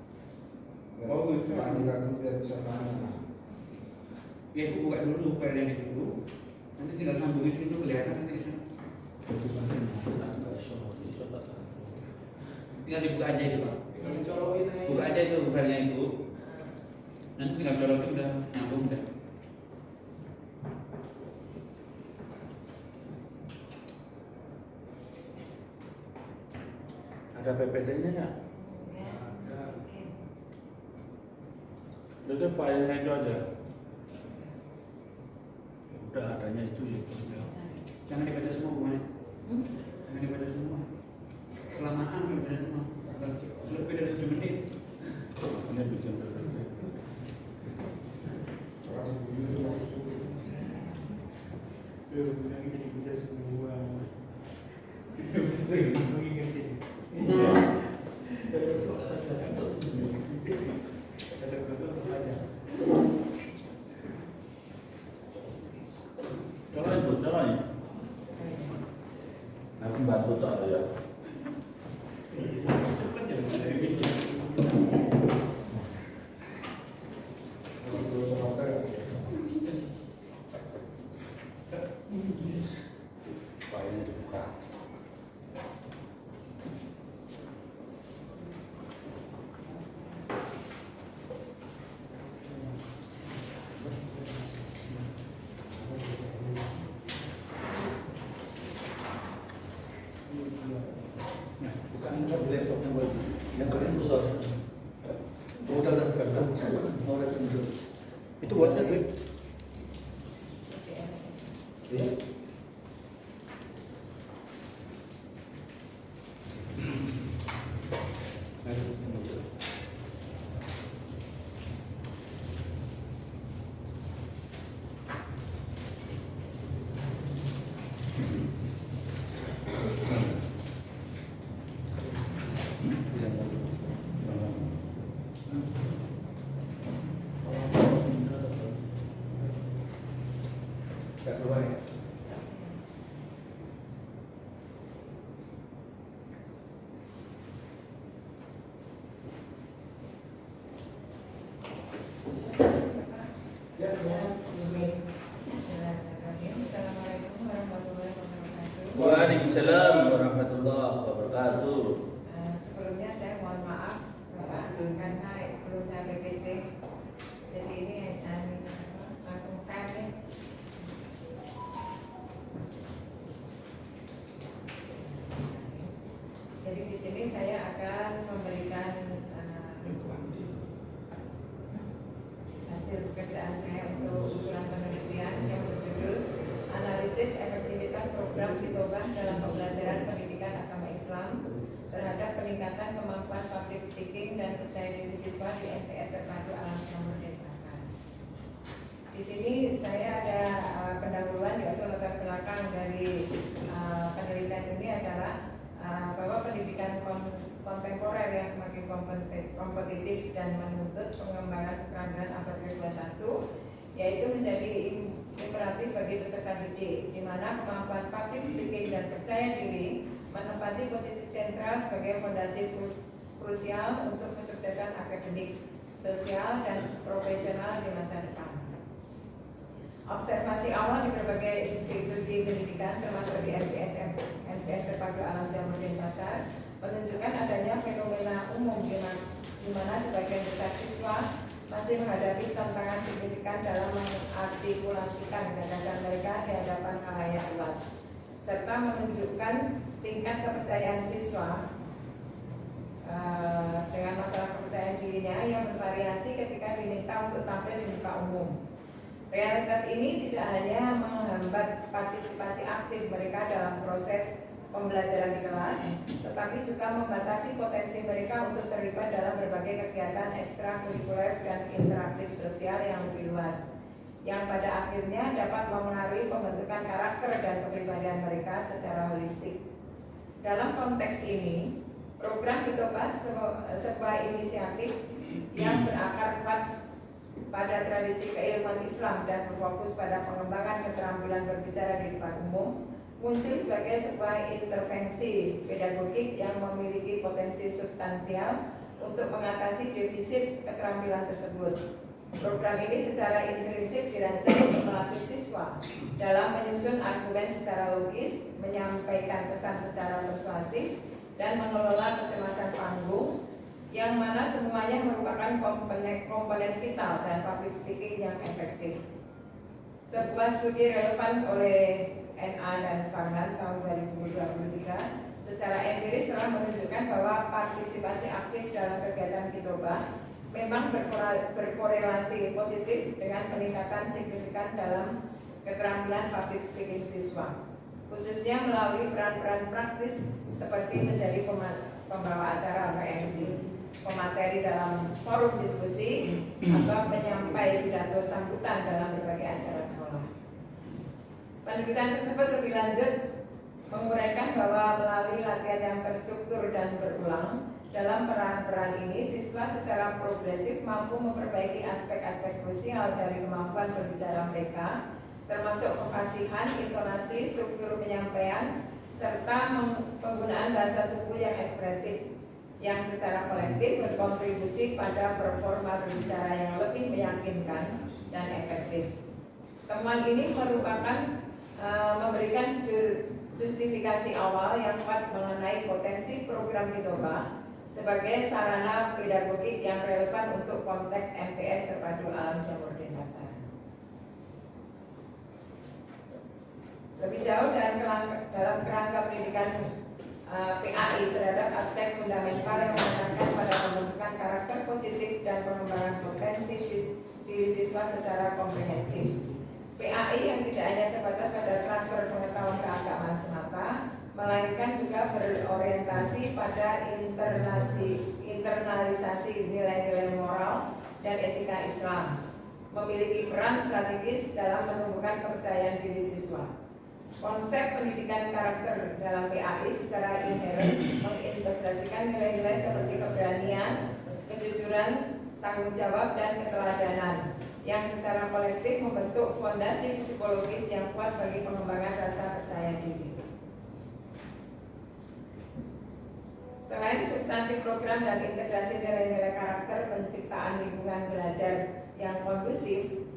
Oh, itu kan biar bisa tanya.
Ya itu buka dulu file yang di situ. Nanti tinggal sambungin situ kelihatan nanti di sana. Tinggal dibuka aja itu Pak. Buka aja itu filenya itu. Nanti tinggal colokin udah nyambung udah.
Ada PPT-nya ya? Jadi filenya itu aja. Udah adanya itu ya.
Jangan dibaca semua bukannya. Jangan dibaca semua. Kelamaan dibaca semua. Lebih dari 7 menit.
Ini bikin PPT.
Yang jadi bisa semua.
Jalan. Aku bantu tak ya. Filenya dibuka.
Bukan di laptop yang kalian besar. Udah bukan. Mau lihat muncul. Itu buatnya klip. Iya. Gak keluar ya?
Ya,
Assalamualaikum warahmatullahi wabarakatuh.
Waalaikumsalam warahmatullahi wabarakatuh.
Sebelumnya saya mohon maaf Bapak karena perlu saya PPT. Jadi ini langsung file nih. Jadi di sini saya akan memberikan hasil pekerjaan saya untuk usulan penelitian yang berjudul Analisis Efektivitas Program Fitobah dalam Pembelajaran Pendidikan Agama Islam terhadap peningkatan kemampuan public speaking dan percaya diri siswa di MTS Terpadu Alam Jamur Denpasar. Di sini saya ada pendahuluan yaitu latar belakang dari penelitian ini adalah bahwa pendidikan kontemporer yang semakin kompetitif dan menuntut pengembangan keterampilan abad ke-21 yaitu menjadi imperatif bagi peserta didik, di mana kemampuan public speaking dan percaya diri menempati posisi sentral sebagai fondasi krusial untuk kesuksesan akademik, sosial, dan profesional di masa depan. Observasi awal di berbagai institusi pendidikan termasuk di MTS Terpadu Alam Jamur Denpasar menunjukkan adanya fenomena umum di mana sebagian besar siswa masih menghadapi tantangan signifikan dalam mengartikulasikan gagasan mereka di hadapan khalayak luas, serta menunjukkan tingkat kepercayaan siswa dengan masalah kepercayaan dirinya yang bervariasi ketika diminta untuk tampil di muka umum. Realitas ini tidak hanya menghambat partisipasi aktif mereka dalam proses pembelajaran di kelas, tetapi juga membatasi potensi mereka untuk terlibat dalam berbagai kegiatan ekstrakurikuler dan interaktif sosial yang lebih luas, yang pada akhirnya dapat mempengaruhi pembentukan karakter dan kepribadian mereka secara holistik. Dalam konteks ini, program Fitobah sebuah inisiatif yang berakar kuat pada tradisi keilmuan Islam dan berfokus pada pengembangan keterampilan berbicara di depan umum, muncul sebagai sebuah intervensi pedagogik yang memiliki potensi substansial untuk mengatasi defisit keterampilan tersebut. Program ini secara intrinsik dirancang untuk melatih siswa dalam menyusun argumen secara logis, menyampaikan pesan secara persuasif, dan mengelola kecemasan panggung, yang mana semuanya merupakan komponen vital dan public speaking yang efektif. Sebuah studi relevan oleh NA dan Farhan tahun 2023 secara empiris telah menunjukkan bahwa partisipasi aktif dalam kegiatan Kitobah memang berkorelasi positif dengan peningkatan signifikan dalam keterampilan public speaking siswa, khususnya melalui peran-peran praktis seperti menjadi pembawa acara atau MC, pemateri dalam forum diskusi, atau penyampai pidato sambutan dalam berbagai acara sekolah. Penelitian tersebut lebih lanjut menguraikan bahwa melalui latihan yang terstruktur dan berulang dalam peran-peran ini, siswa secara progresif mampu memperbaiki aspek-aspek krusial dari kemampuan berbicara mereka, termasuk kefasihan, intonasi, struktur penyampaian, serta penggunaan bahasa tubuh yang ekspresif, yang secara kolektif berkontribusi pada performa berbicara yang lebih meyakinkan dan efektif. Temuan ini merupakan memberikan justifikasi awal yang kuat mengenai potensi program Kitobah sebagai sarana pedagogik yang relevan untuk konteks MTS terpadu alam Jamur Denpasar. Lebih jauh dalam kerangka pendidikan PAI terhadap aspek fundamental yang menekankan pada pembentukan karakter positif dan pengembangan potensi diri siswa secara komprehensif. PAI yang tidak hanya terbatas pada transfer pengetahuan keagamaan semata, melainkan juga berorientasi pada internalisasi nilai-nilai moral dan etika Islam, memiliki peran strategis dalam menumbuhkan kepercayaan diri siswa. Konsep pendidikan karakter dalam PAI secara inheren mengintegrasikan nilai-nilai seperti keberanian, kejujuran, tanggung jawab, dan keteladanan yang secara kolektif membentuk fondasi psikologis yang kuat bagi pengembangan rasa percaya diri. Selain substantif program dan integrasi nilai-nilai karakter, penciptaan lingkungan belajar yang kondusif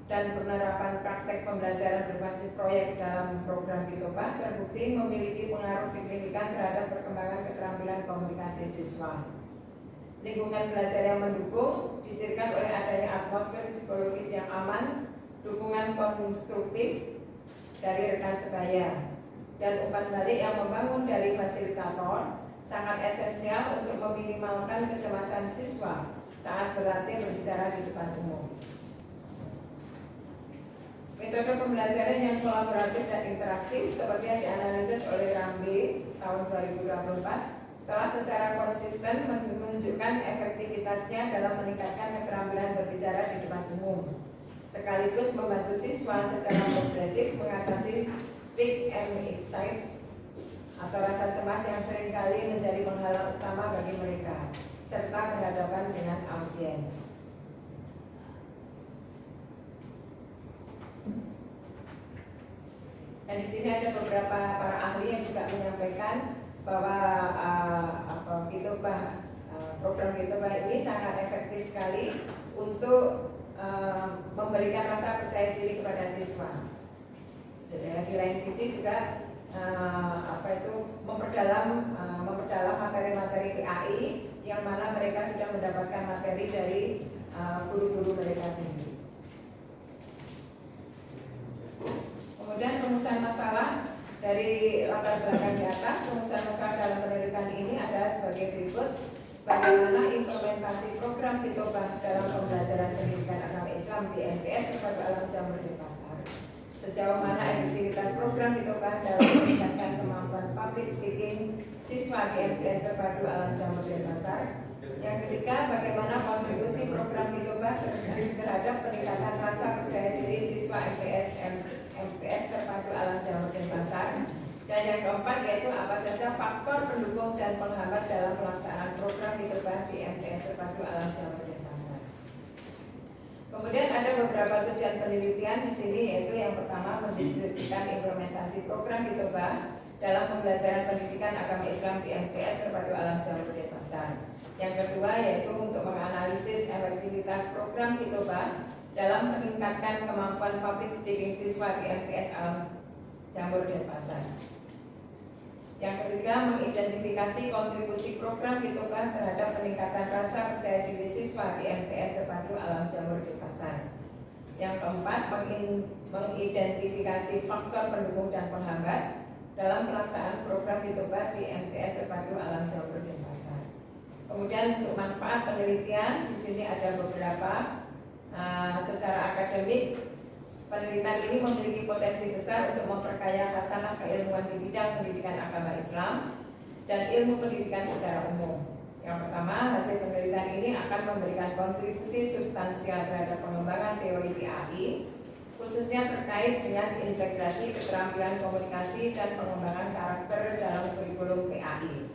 dan penerapan praktek pembelajaran berbasis proyek dalam program Kitobah terbukti memiliki pengaruh signifikan terhadap perkembangan keterampilan komunikasi siswa. Lingkungan belajar yang mendukung dicirikan oleh adanya atmosfer psikologis yang aman, dukungan konstruktif dari rekan sebaya, dan umpan balik yang membangun dari fasilitator sangat esensial untuk meminimalkan kecemasan siswa saat berlatih berbicara di depan umum. Metode pembelajaran yang kolaboratif dan interaktif seperti yang dianalisis oleh Rambe tahun 2024 telah secara konsisten menunjukkan efektivitasnya dalam meningkatkan keterampilan berbicara di depan umum, sekaligus membantu siswa secara progresif mengatasi speak and excite atau rasa cemas yang seringkali menjadi penghalang utama bagi mereka, serta berhadapan dengan audiens. Dan di sini ada beberapa para ahli yang juga menyampaikan bahwa program Kitobah ini sangat efektif sekali untuk memberikan rasa percaya diri kepada siswa. Di lain sisi juga memperdalam materi-materi PAI yang mana mereka sudah mendapatkan materi dari guru-guru mereka sendiri. Kemudian rumusan masalah dari latar belakang di atas, rumusan masalah dalam penelitian ini adalah sebagai berikut. Bagaimana implementasi program Kitobah dalam pembelajaran pendidikan agama Islam di MTS terpadu alam Jamur Denpasar? Sejauh mana efektivitas program Kitobah dalam meningkatkan kemampuan public speaking siswa di MTS terpadu alam Jamur Denpasar? Yang ketiga, bagaimana kontribusi program Kitobah terhadap peningkatan rasa percaya diri siswa MTS terpadu alam Jamur Denpasar? Dan yang keempat yaitu apa saja faktor pendukung dan penghambat dalam pelaksanaan program Kitobah di MTS terpadu alam Jamur Denpasar. Kemudian ada beberapa tujuan penelitian di sini, yaitu yang pertama mendeskripsikan implementasi program Hitobah dalam pembelajaran pendidikan agama Islam di MTS Terpadu Alam Jamur Denpasar. Yang kedua yaitu untuk menganalisis efektivitas program Hitobah dalam meningkatkan kemampuan public speaking siswa di MTS Alam Jamur Denpasar. Yang ketiga, mengidentifikasi kontribusi program Hitobah terhadap peningkatan rasa percaya diri siswa di MTS Terpadu Alam Jamur Denpasar. Yang keempat, mengidentifikasi faktor pendukung dan penghambat dalam pelaksanaan program Hitobah di MTS Terpadu Alam Jamur Denpasar. Kemudian untuk manfaat penelitian, di sini ada beberapa. Secara akademik, penelitian ini memiliki potensi besar untuk memperkaya khasanah keilmuan di bidang pendidikan agama Islam dan ilmu pendidikan secara umum. Yang pertama, hasil penelitian ini akan memberikan kontribusi substansial terhadap pengembangan teori PAI, khususnya terkait dengan integrasi keterampilan komunikasi dan pengembangan karakter dalam kurikulum PAI.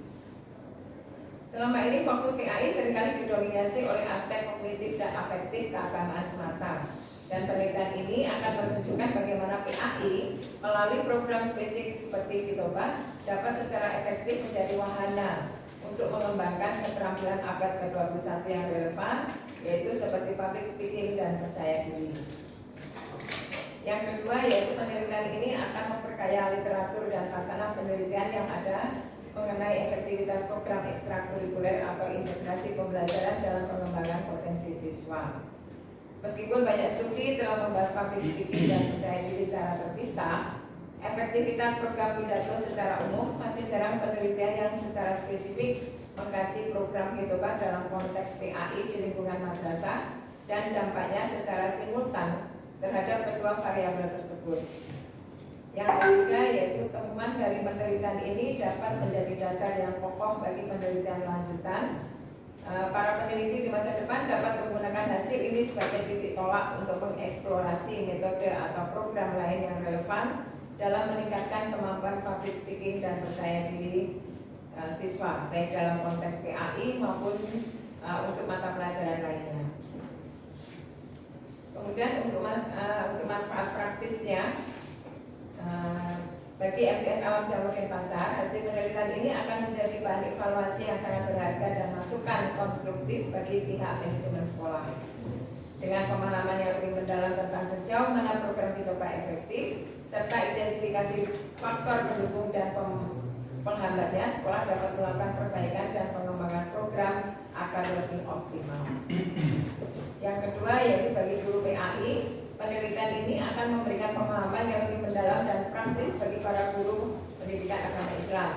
Selama ini fokus PAI seringkali didominasi oleh aspek kognitif dan afektif keagamaan semata. Dan penelitian ini akan menunjukkan bagaimana PAI melalui program spesifik seperti Hitobah dapat secara efektif menjadi wahana untuk mengembangkan keterampilan abad ke-21 yang relevan, yaitu seperti public speaking dan percaya diri. Yang kedua yaitu penelitian ini akan memperkaya literatur dan khasanah penelitian yang ada mengenai efektivitas program ekstrakurikuler atau integrasi pembelajaran dalam pengembangan potensi siswa. Meskipun banyak studi telah membahas public speaking dan percaya diri secara terpisah, efektivitas program pidato secara umum masih jarang penelitian yang secara spesifik mengkaji program Hitobah dalam konteks PAI di lingkungan madrasah dan dampaknya secara simultan terhadap kedua variabel tersebut. Yang ketiga yaitu temuan dari penelitian ini dapat menjadi dasar yang pokok bagi penelitian lanjutan. Para peneliti di masa depan dapat menggunakan hasil ini sebagai titik tolak untuk mengeksplorasi metode atau program lain yang relevan dalam meningkatkan kemampuan public speaking dan percaya diri siswa, baik dalam konteks PAI maupun untuk mata pelajaran lainnya. Kemudian untuk manfaat praktisnya, bagi MTS Alam Jamur Denpasar, hasil penelitian ini akan menjadi bahan evaluasi yang sangat berharga dan masukan konstruktif bagi pihak manajemen sekolah. Dengan pemahaman yang lebih mendalam tentang sejauh mana program Hitobah efektif, serta identifikasi faktor pendukung dan penghambatnya, sekolah dapat melakukan perbaikan dan pengembangan program agar lebih optimal. Yang kedua yaitu bagi guru PAI, penelitian ini akan memberikan pemahaman yang lebih mendalam dan praktis bagi para guru pendidikan agama Islam.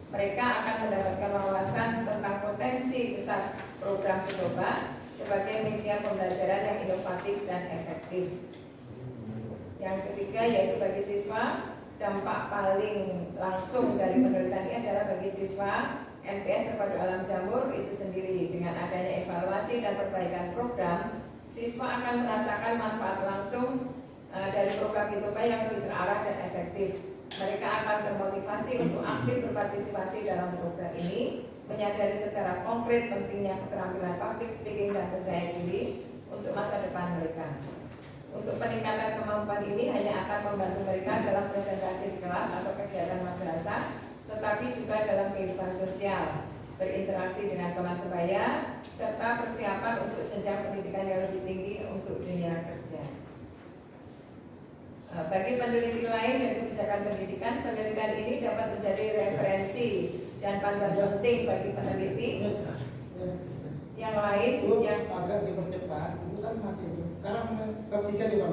Mereka akan mendapatkan wawasan tentang potensi besar program Hitobah sebagai media pembelajaran yang inovatif dan efektif. Yang ketiga yaitu bagi siswa, dampak paling langsung dari penelitian ini adalah bagi siswa MTS Terpadu Alam Jamur itu sendiri. Dengan adanya evaluasi dan perbaikan program, siswa akan merasakan manfaat langsung dari program Hitobah yang lebih terarah dan efektif. Mereka akan termotivasi untuk aktif berpartisipasi dalam program ini, menyadari secara konkret pentingnya keterampilan public speaking dan percaya diri untuk masa depan mereka. Untuk peningkatan kemampuan ini hanya akan membantu mereka dalam presentasi di kelas atau kegiatan madrasah, tetapi juga dalam kehidupan sosial, berinteraksi dengan teman sebaya, serta persiapan untuk jenjang pendidikan yang lebih tinggi untuk dunia kerja. Bagi peneliti lain dan kebijakan pendidikan, penelitian ini dapat menjadi referensi dan panduan penting bagi peneliti yang lain yang
agak dipercepat. Itu kan masih sekarang bab 3 juga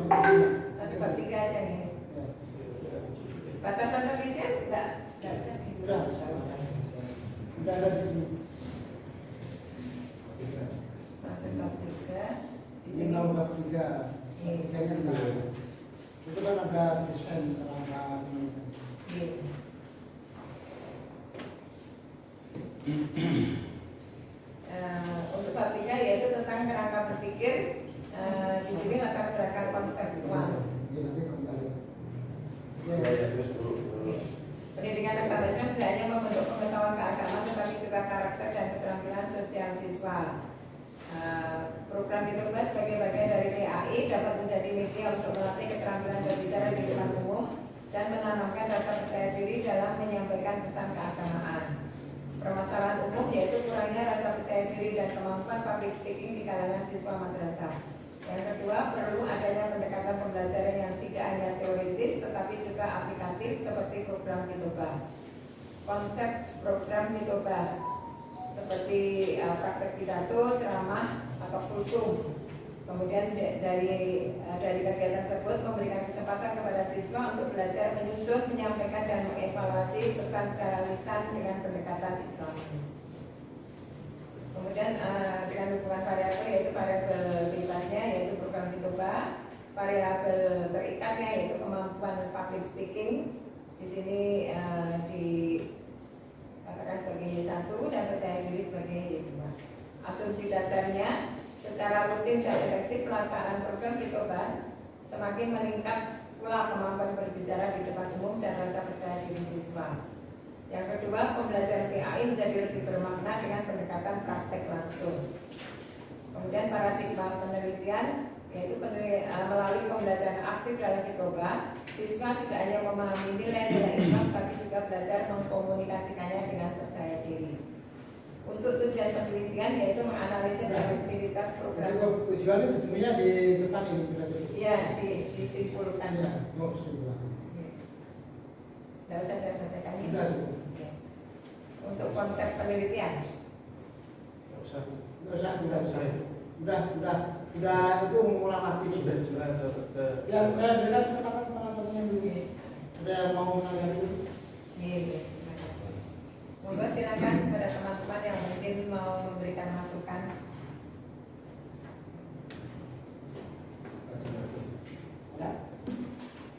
masih bab 3 aja nih. Batasan penelitian enggak bisa
sudah ada di sini.
Masuk bab 3 di
Ini
sini.
bab 3. Tiganya enggak. Itu kan ada desain kerangka
untuk bab 3 yaitu tentang kerangka berpikir. Di sini latar belakang konseptual. Pendidikan agama Islam tidak hanya membentuk pengetahuan keagamaan, tetapi juga karakter dan keterampilan sosial siswa. Program Ditoba sebagai bagian dari PAI dapat menjadi media untuk melatih keterampilan berbicara di depan umum dan menanamkan rasa percaya diri dalam menyampaikan pesan keagamaan. Permasalahan umum yaitu kurangnya rasa percaya diri dan kemampuan public speaking di kalangan siswa madrasah. Yang kedua, perlu adanya pendekatan pembelajaran yang tidak hanya teoritis tetapi juga aplikatif seperti program Ditoba. Konsep program Ditoba seperti praktek pidato, ceramah, atau kultum. Kemudian dari kegiatan tersebut memberikan kesempatan kepada siswa untuk belajar menyusun, menyampaikan dan mengevaluasi pesan secara lisan dengan pendekatan Islam. Kemudian dengan hubungan variabel yaitu variabel bebasnya yaitu program Ditoba, variabel terikatnya yaitu kemampuan public speaking. Di sini dikatakan sebagai Y1 dan percaya diri sebagai Y2. Asumsi dasarnya, secara rutin dan efektif pelaksanaan program Ditoba semakin meningkat pula kemampuan berbicara di depan umum dan rasa percaya diri siswa. Yang kedua, pembelajaran PAI menjadi lebih bermakna dengan pendekatan praktek langsung. Kemudian paradigma penelitian yaitu melalui pembelajaran aktif dalam Ditoba, siswa tidak hanya memahami nilai-nilai Islam tapi juga belajar mengkomunikasikannya dengan percaya diri. Untuk tujuan penelitian yaitu menganalisis efektivitas program.
Tujuannya sesungguhnya di depan ini sudah.
Iya, disimpulkan.
Ya, kesimpulan.
Tidak usah saya bacakan ini.
Sudah.
Untuk konsep penelitian.
Sudah itu mengulang lagi sudah. Yang saya berikan kesempatan teman-teman dulu. Ada yang mau menanya dulu?
Iya. Monggo silakan kepada teman-teman yang mungkin mau memberikan masukan.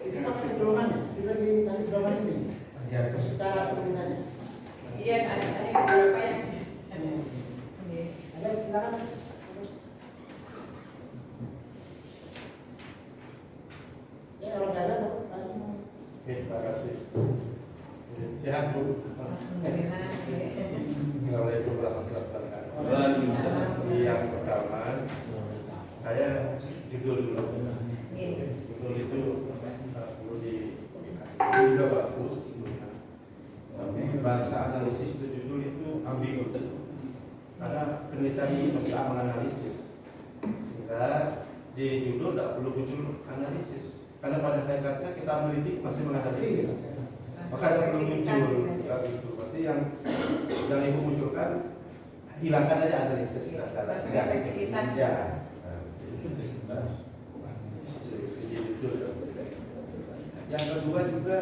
Itu pakai dorongan ya? Sudah dikasih dorongan ini? Secara penulisannya?
Iya, ada beberapa yang iya.
Ada, silakan. Ya, kalau nggak ada,
Oke, terima kasih. Sehat Bu.
Alhamdulillah.
Assalamualaikum warahmatullahi wabarakatuh.
Waalaikumsalam.
Yang pertama, saya judul dulu. Judul itu perlu di sudah bagus. Tapi bahasa analisis itu judul itu ambigu. Karena penelitian itu mesti menganalisis. Sehingga di judul tidak perlu muncul analisis. Karena pada hakikatnya kita meneliti masih menganalisis. Maka ada perlu muncul gitu. Berarti yang ibu munculkan hilangkan aja analisis
Efektivitas.
Ya. Yang kedua juga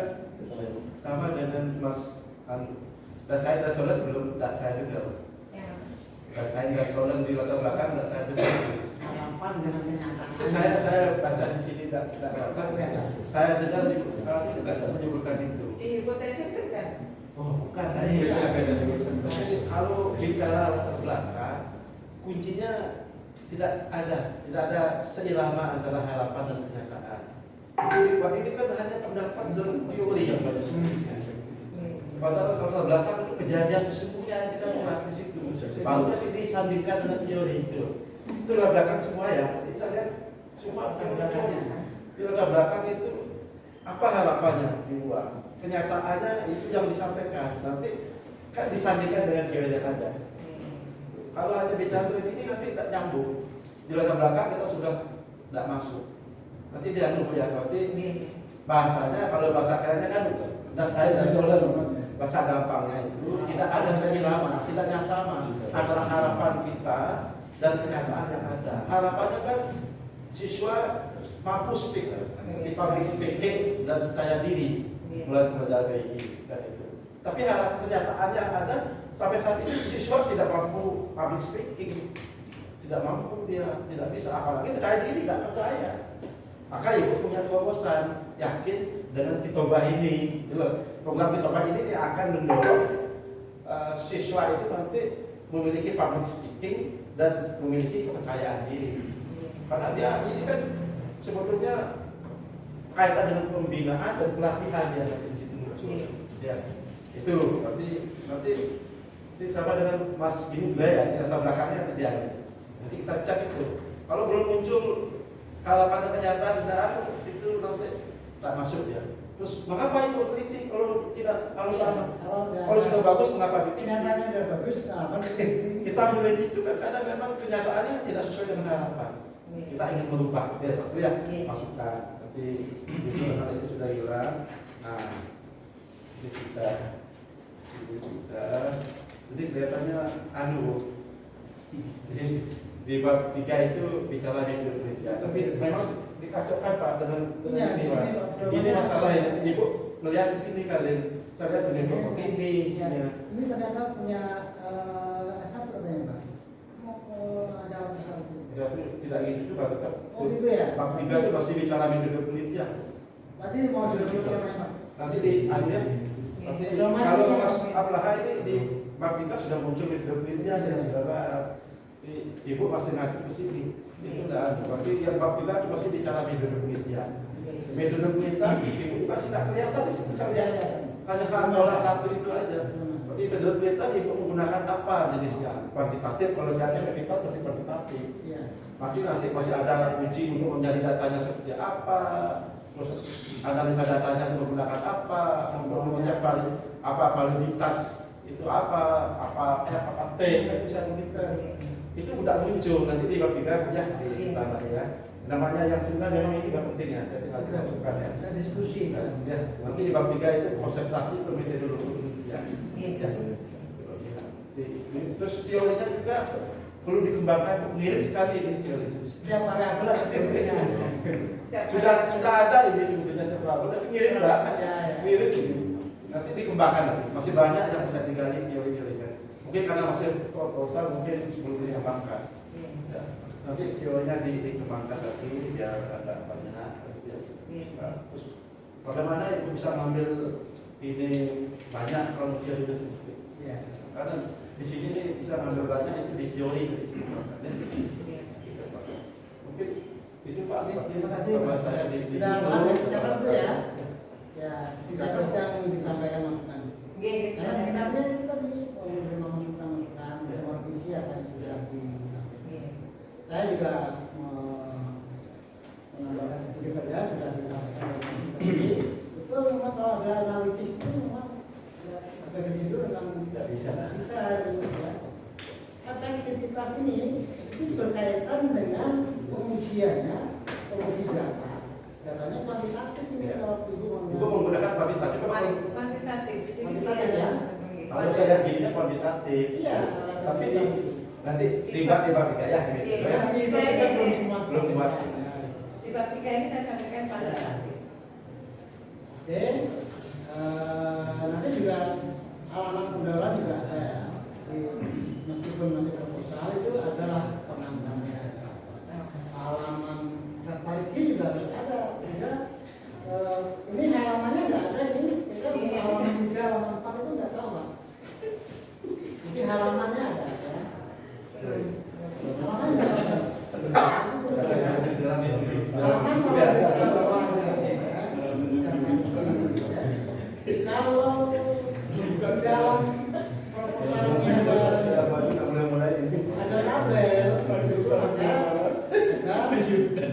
sama dengan Mas Dasain dan Solen belum tak saya dengar. Dasain dan Solen di latar belakang tak saya dengar.
Harapan dengan kenyataan.
Saya baca di sini tidak dapat. Saya dengar di tidak menyebutkan itu.
Di hipotesis kan?
Oh, bukan. Kalau bicara latar belakang, kuncinya tidak ada seirama antara harapan dan kenyataan. Ini kan hanya pendapat dalam teori yang pada sesungguhnya. Padahal latar belakang itu kejadian sesungguhnya yang kita buat di situ. Baru nanti disandingkan dengan teori itu. Itu latar belakang semua ya. Jadi saya lihat semua teori. Di latar belakang itu apa harapannya dibuat? Kenyataannya itu yang disampaikan. Nanti kan disandingkan dengan teori yang ada. Kalau hanya bicara ini nanti tidak nyambung. Di latar belakang kita sudah tidak masuk. Nanti dia lupa ya. Berarti bahasanya kalau bahasa kerennya kan bahasa gampangnya itu tidak ada seirama, tidak yang sama antara harapan kita dan kenyataan yang ada. Harapannya kan siswa mampu speak, di public speaking dan percaya diri mulai menjadi dan itu. Tapi kenyataan yang ada sampai saat ini siswa tidak mampu public speaking, tidak mampu, dia tidak bisa, apalagi percaya diri, tidak percaya. Maka ibu punya terobosan, yakin dengan Ditoba ini, program Ditoba ini dia akan mendorong siswa itu nanti memiliki public speaking dan memiliki kepercayaan diri. Karena dia ini kan sebetulnya kaitan dengan pembinaan dan pelatihan yang di situ muncul. Ya, itu nanti sama dengan Mas Binu ya, di latar belakangnya dia. Jadi kita cek itu. Kalau belum muncul harapan dan kenyataan itu nanti tak masuk ya. Terus mengapa itu teliti kalau tidak sama? Kalau sudah bagus mengapa bikin?
Kenyataannya sudah bagus, kenapa
Kita meneliti itu kan karena memang kenyataannya tidak sesuai dengan harapan. Kita ingin merubah. Ya satu ya masukan. Nanti itu analisis sudah hilang. Nah, ini sudah. Jadi kelihatannya jadi di bab 3 itu bicara Indonesia, tapi memang dikacaukan Pak dengan ini Pak. Ini masalah ya, Ibu melihat di sini kalian, saya lihat dengan pokok ini isinya.
Ini ternyata punya S1 katanya Pak. Mau ada S1.
Ya, tidak gitu juga tetap.
Oh gitu ya.
Bab 3 itu masih bicara metode penelitian.
Berarti mau diskusikan Pak.
Nanti di akhir, nanti kalau Mas Ablaha ini di bab 3 sudah muncul metode penelitian ya saudara. Ibu masih ngaji ke sini. Itu udah berarti yang bab 3 itu masih bicara metode penelitian. Metode penelitian ibu masih tidak kelihatan di situ saja. Hanya formula 1 itu aja. Berarti metode penelitian ibu menggunakan apa jenisnya? Kuantitatif, kalau saya efektivitas masih kuantitatif. Mungkin nanti masih ada uji untuk mencari datanya seperti apa, terus analisa datanya menggunakan apa, untuk mengecek apa validitas itu apa T kan bisa monitor. Itu udah muncul nanti di bab 3 ya ditambah ya. Namanya yang sebenarnya memang ini nggak penting ya, jadi nanti masukkan ya.
Kita diskusi kan.
Ya, nanti di bab 3 itu konseptasi atau metodologi ya. Ya. Terus teorinya juga perlu dikembangkan, mirip sekali ini teori.
Setiap variabel ada teorinya.
Sudah ada ini sebetulnya variabel, tapi mirip banget ya. Mirip ini. Nanti dikembangkan lagi. Masih banyak yang bisa digali teori-teorinya. Mungkin karena masih proposal mungkin belum dikembangkan. Ya. Nanti teorinya dikembangkan lagi biar ada banyak. Ya. Terus bagaimana itu bisa ngambil ini banyak kalau teori tersebut? Ya. Karena di sini nih bisa ngambil banyak itu di teori. Mungkin itu Pak.
Terima kasih.
Kalau saya di
catat itu ya. Ya, dicatat yang disampaikan masukan. Karena sebenarnya itu tadi menerima masukan, merevisi apa yang sudah disampaikan. Saya juga menambahkan sedikit saja sudah disampaikan. Betul memang kalau ada analisis itu memang sebagai itu memang tidak bisa ya. Efektivitas ini itu berkaitan dengan pengujiannya, penguji data. Datanya kuantitatif ini kalau ibu
menggunakan kuantitatif.
Kuantitatif,
kuantitatif ya.
Kalau saya lihat gininya kuantitatif.
Iya.
Tapi nanti di bab 3 ya. Belum buat.
Di bab 3 ini saya sampaikan kuantitatif.
Oke. Nanti juga halaman undangan juga ada ya. Meskipun nanti proposal itu adalah penambahannya. Halaman daftarisi juga harus ada. Sehingga ini halamannya nggak ada ini. Kita halaman 3, halaman 4 itu nggak tahu Pak. Jadi halamannya ada ya. Halamannya nggak ada. Halaman kalau bawah aja ya. Kalau dalam proposalnya ada tabel,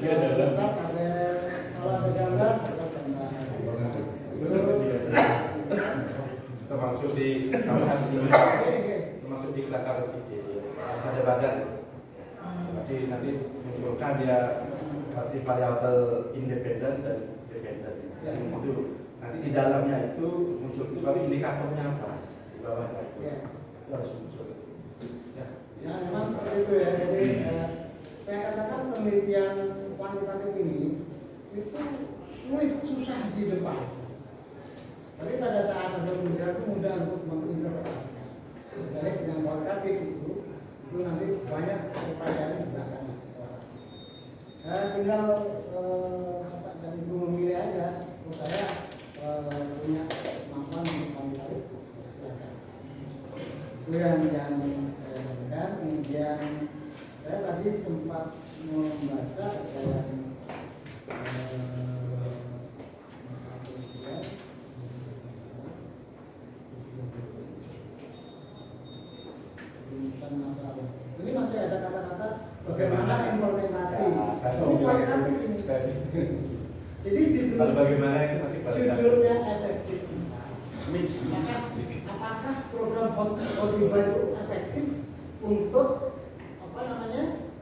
ada tabel, kalau ada gambar, ada gambar.
Termasuk di termasuk di kelakar ada badan. Jadi nanti munculkan dia berarti variabel independen dan dependen. Itu nanti di dalamnya itu muncul itu baru indikatornya apa di bawahnya itu harus muncul.
Ya memang seperti itu ya. Jadi saya katakan penelitian kuantitatif ini itu sulit, susah di depan. Tapi pada saat ada penelitian itu mudah untuk menginterpretasikan. Dari yang kualitatif itu nanti banyak upaya di belakang. Tinggal dari ibu memilih aja. Menurut saya punya kemampuan untuk kuantitatif. Itu yang saya sampaikan. Kemudian saya tadi sempat membaca yang ini masih ada kata-kata
Kalau bagaimana itu masih
judulnya efektivitas. Maka apakah program Hotiba itu efektif untuk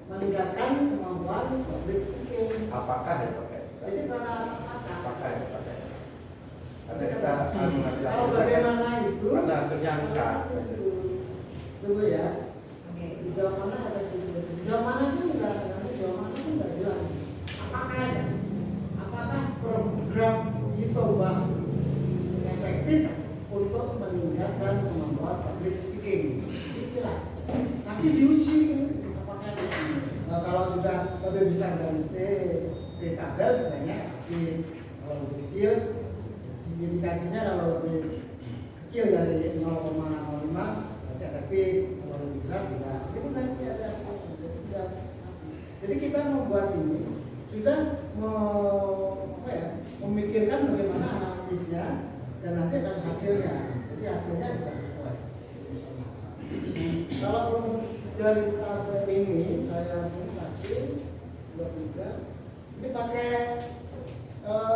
meningkatkan kemampuan public speaking?
Apakah ya pakai?
Jadi karena
Apakah ya pakai? Karena kita
kalau bagaimana itu?
karena hasilnya angka.
Tunggu ya.
Oke.
Di jauh mana ada di jauh mana itu enggak, nanti jauh mana itu enggak jelas. Apakah ada? Apakah program Hitoba efektif untuk meningkatkan kemampuan public speaking? Itulah. Nanti diuji apakah kalau sudah lebih besar dari T tabel sebenarnya kalau lebih kecil indikasinya kalau lebih kecil dari 0,05 berarti efektif, kalau lebih besar tidak. Itu nanti ada. Jadi kita membuat ini sudah memikirkan bagaimana analisisnya dan nanti akan hasilnya. Jadi hasilnya juga sesuai. Kalau dari tabel ini saya tadi 23 ini pakai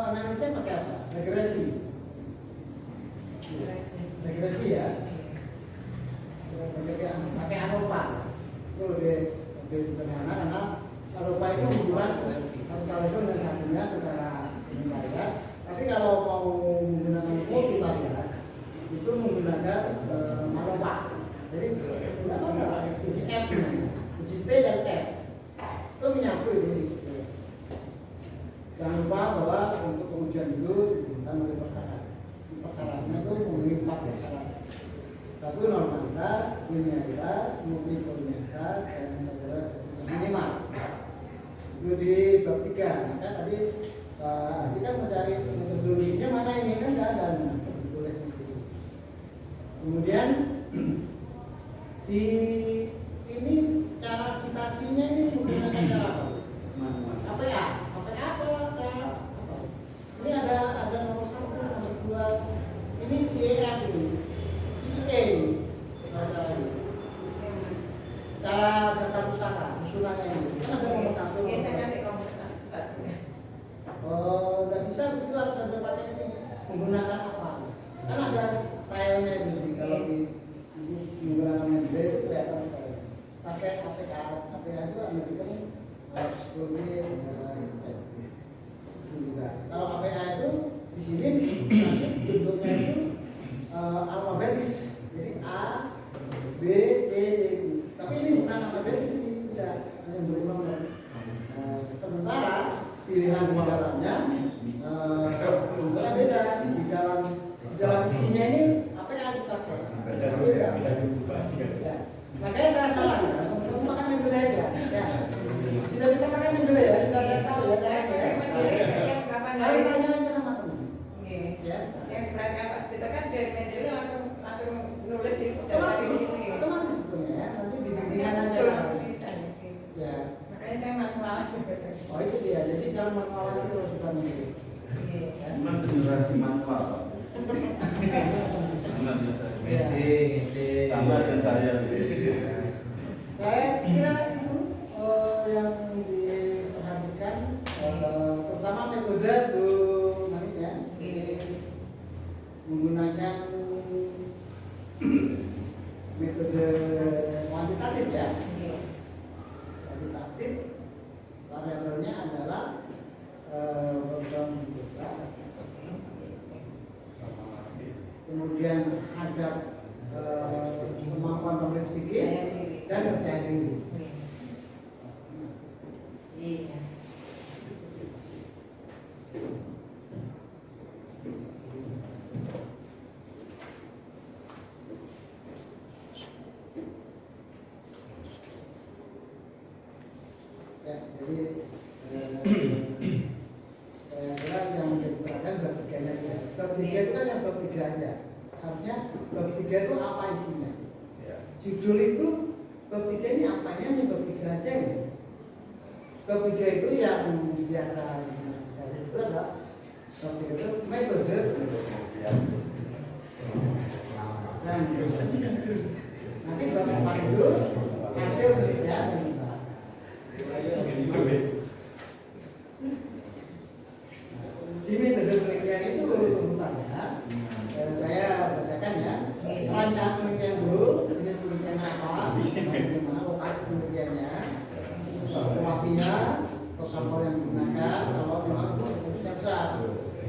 analisnya pakai apa? Regresi ya. Pakai ANOVA. Itu lebih sederhana karena ANOVA itu membuat kalau itu dengan satunya secara invariat. Tapi kalau mau menggunakan multivariat itu menggunakan ANOVA. Jadi uji F, uji T dan F itu menyatu ini. Jangan lupa bahwa untuk pengujian dulu dibutuhkan oleh perkara. Perkaranya itu memenuhi 4 ya syarat. Satu normalitas, linearitas, multikolonialitas, dan minimal. Itu di bab 3. Maka tadi Adi kan mencari metodologinya mana ini kan nggak ada. Tulis itu. Kemudian di ini cara citasinya ini menggunakan cara apa? APA. APA apa? Ini ada nomor 1, nomor 2. Ini IEF ini. IE ini. Cara daftar pustaka, usulannya ini. Kan ada nomor 1.
Oke, saya kasih kamu satu ya.
Oh, nggak bisa begitu harus ada pakai ini. Menggunakan apa? Kan ada filenya itu kalau di menggunakan media itu kelihatan style. Pakai APA. APA itu American Exploded itu juga. Kalau APA itu di sini bentuknya itu alfabetis. Jadi A, B, C, D. Tapi ini bukan alfabetis, ini tidak hanya berulang. Sementara pilihan di dalamnya beda. Di dalam isinya ini apa yang kita pakai? Beda. Ya. Makanya nggak salah ya. Kamu pakai Mendeley aja. Ya. Tidak bisa pakai Mendeley ya. Sudah ada tahu ya caranya ya. Kalian tanya aja sama teman. Ya.
Yang perhatikan Pak Spita kan dari Mendeley langsung nulis di sini.
Otomatis sebetulnya ya. Nanti di bimbingan aja.
Bisa
Ya.
Makanya saya manual.
Oh itu dia. Jadi jangan manual itu harus suka Mendeley.
Memang generasi manual Pak. Sama dengan saya.
Saya kira itu yang diperhatikan pertama metode manis ya. Menggunakan metode kuantitatif ya. Kuantitatif variabelnya adalah program juga. Kemudian terhadap kemampuan public speaking dan percaya diri.
Iya.
Ya, jadi saya kira yang menjadi perhatian bab 3-nya ya. Bab 3 itu kan yang bab 3 aja. Harusnya bab 3 itu apa isinya? Judul itu bab 3 ini apanya hanya bab 3 aja ya. Bab 3 itu yang biasa itu adalah bab 3 itu metode dan nanti bab 4 itu hasil kerja dan bahasa. Di bagaimana lokasi penelitiannya, populasinya, atau sampel yang digunakan, kalau memang itu tidak besar.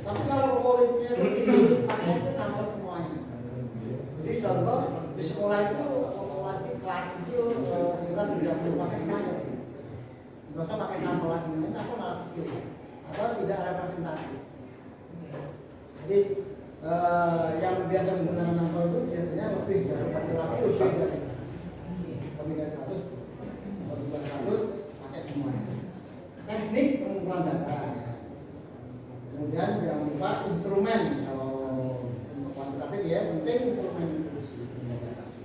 Tapi kalau populasinya kecil, pakai sampel semuanya. Jadi contoh di sekolah itu populasi kelas itu sekitar 30 pakai semuanya. Nggak usah pakai sampel lagi, ini sampel malah kecil atau tidak representatif. Jadi yang biasa menggunakan sampel itu biasanya lebih dari populasi lebih dari 100, kalau 100 pakai semuanya. Teknik pengumpulan data. Kemudian jangan lupa instrumen, kalau untuk kuantitatif ya penting instrumen itu.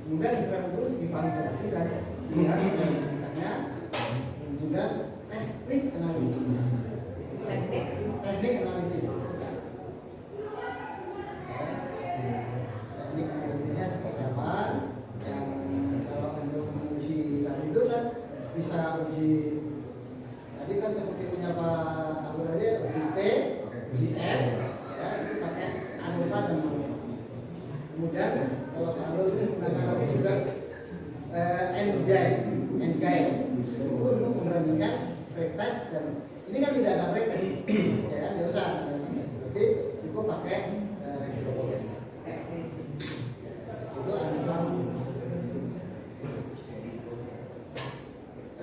Kemudian instrumen itu divalidasi dan dilihat dari misalnya. Kemudian teknik analisis. Teknik analisis. Teknik analisisnya seperti apa? Yang kalau untuk menguji tadi itu kan bisa uji. Tadi kan seperti punya Pak Abu tadi uji T, uji F, ya itu pakai ANOVA dan ANOVA. Kemudian kalau Pak Abu itu menggunakan lagi juga NGAI itu untuk membandingkan pretest dan ini kan tidak ada pretest, ya kan tidak usah. Berarti cukup pakai regulatory. Itu ANOVA.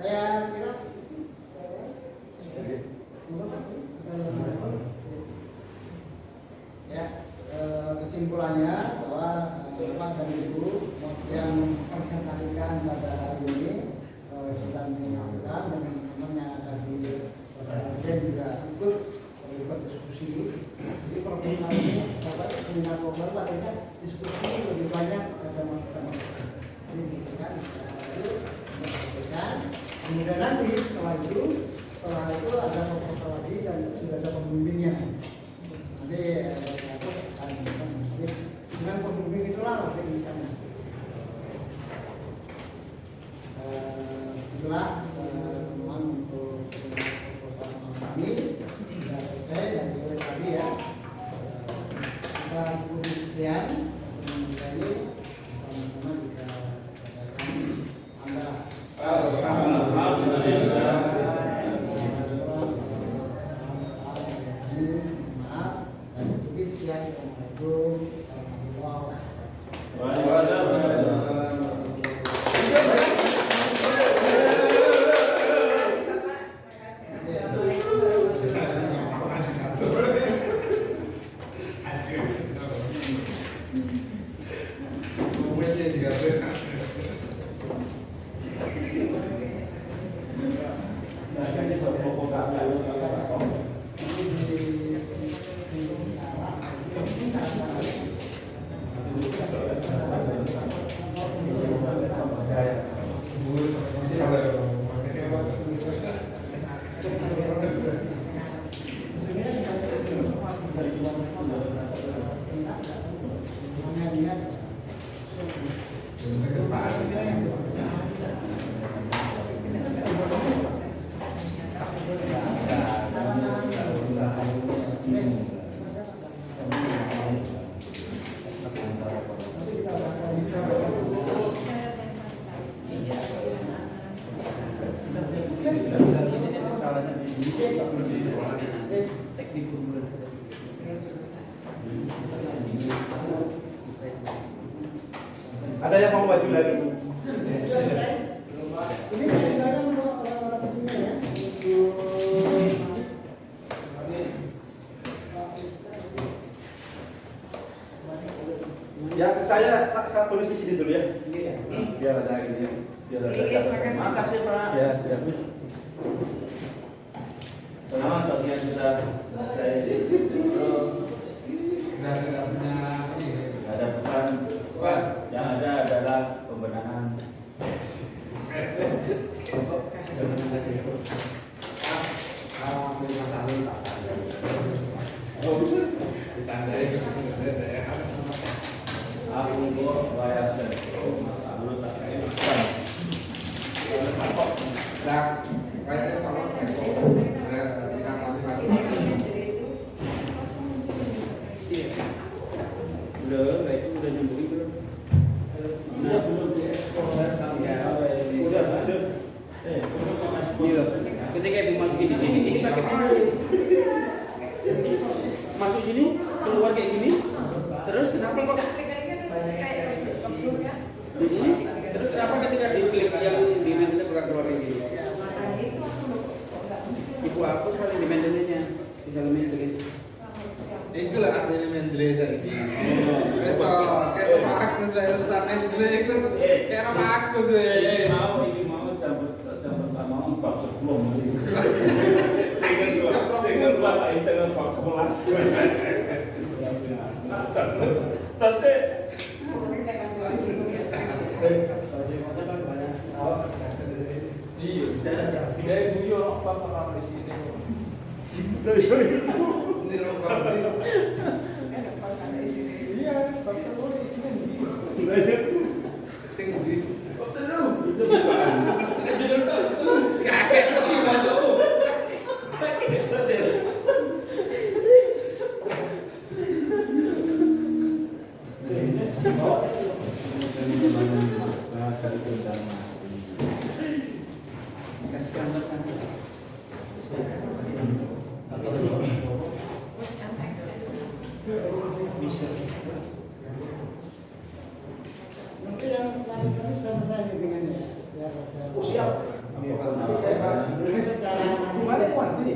Saya kira ya, kesimpulannya bahwa Bapak dan Ibu yang presentasikan pada hari ini sudah menyenangkan dan teman-teman yang ada di dan juga ikut berdiskusi. Jadi program ini Bapak seminar global adanya diskusi lebih banyak ada masukan-masukan. Jadi kan kemudian nanti setelah itu ada proposal lagi dan sudah ada pembimbingnya. Nanti dengan pembimbing itulah lebih misalnya. Itulah teman untuk proposal kami sudah selesai dan sore tadi ya. Kita ikuti sekian teman-teman ini teman-teman bisa kami Anda.
Ada yang mau maju lagi?
Ini silakan untuk orang-orang di sini ya.
Ya, saya tulis di sini dulu ya. Biar ada ini ya. Biar ada catatan.
Makasih Pak.
Ya, siap.
Selamat bagian sudah selesai. Ada bukan. Yang ada adalah pembenahan. Aku kok bayar sentro, Mas Abdul tak kayak makan. Udah, itu udah nyambung belum? Nah, belum diekspor ya.
ketika ibu masukin di sini, ini pakai pedal. Masuk sini, keluar kayak gini. Terus kenapa kok? Terus kenapa ketika diklik yang di maintenance keluar kayak gini? Ibu hapus paling di maintenance-nya, di dalam maintenance.
Itu lah artinya mendele tadi. Resto, kayak nama aku saya sana mendele itu kayak nama aku saya.
Ini mau jam pertama bab 10. Saya bapak itu bab 11. Terus iya, saya guyon apa orang di sini.
Ini rokok.
Iya, tapi kalau di sini
Sing di.
itu bukan.
Kakek tuh masuk.
Nanti yang lain tadi sama saya bimbingannya.
Oh siap.
Nanti saya cara
Gimana kuat ini?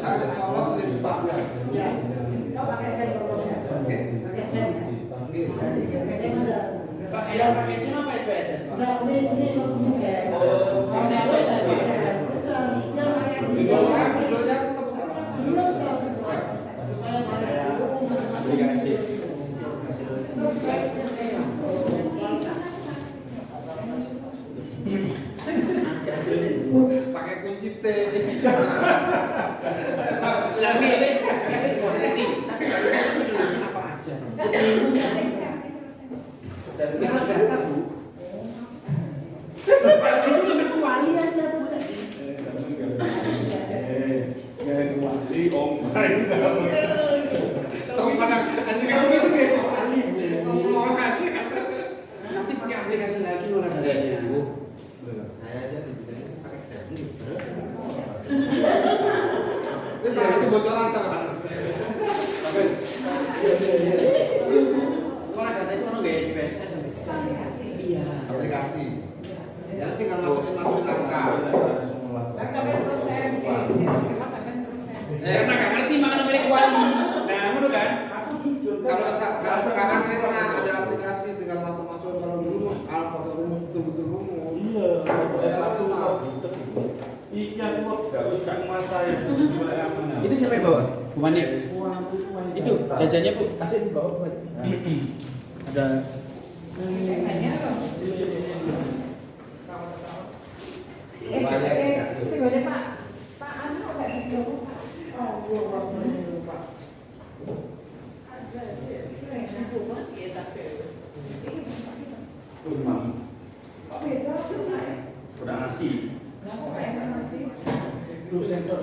Saya kalau sudah dipakai.
ya, kau pakai sen terusnya. Pakai sen. Pakai sen ada.
Pak, yang pakai SIM apa SPSS, Pak?
Enggak, ini kayak.
Oh, SPSS.
Yang pakai
Aplikasi.
Pakai kunci C.
Lagi ini koneksi. Tapi apa aja? Itu lebih kuali aja, Bu.
Wali om main.
Sama mana? Anjing kamu gitu deh. Ngomong aja.
Nanti pakai aplikasi lagi olahraganya.
Saya aja dibilangnya pakai server. Itu kasih bocoran teman. Oke.
Olahraga itu orang gaya SPSS sampai
Aplikasi.
iya.
Aplikasi. Ya tinggal masukin angka.
Sampai persen, di sini sampai persen.
Karena nggak ngerti makanya milik kuali. Nah, itu kan.
Kalau sekarang kan ada aplikasi tinggal masuk kalau dulu pakai rumus betul-betul rumus.
Iya, satu gitu. Iya, kok gak masa itu
Itu siapa yang bawa? Bu Manik. Itu jajannya, Bu.
Kasih di bawah, Bu.
Ada
Banyak loh. Tunggu deh Pak. Pak Anu agak dijauh Pak.
Oh, gua masih lupa.
Udah ngasih.
Terus sektor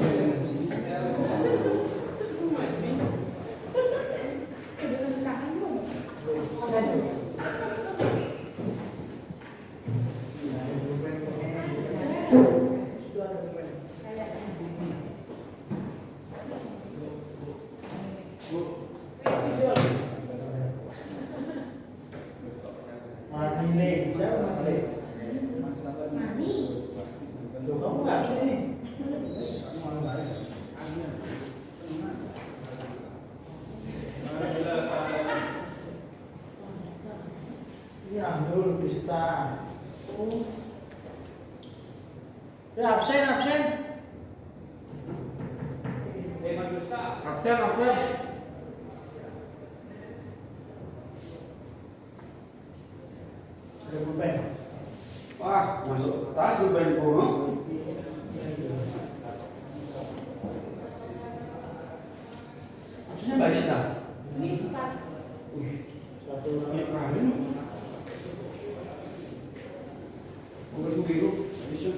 Ya, absen.
Absen.
Wah, masuk tas pulpen Bu. Absennya banyak tak? Ini 4. Satu banyak kali. Biru, bisu.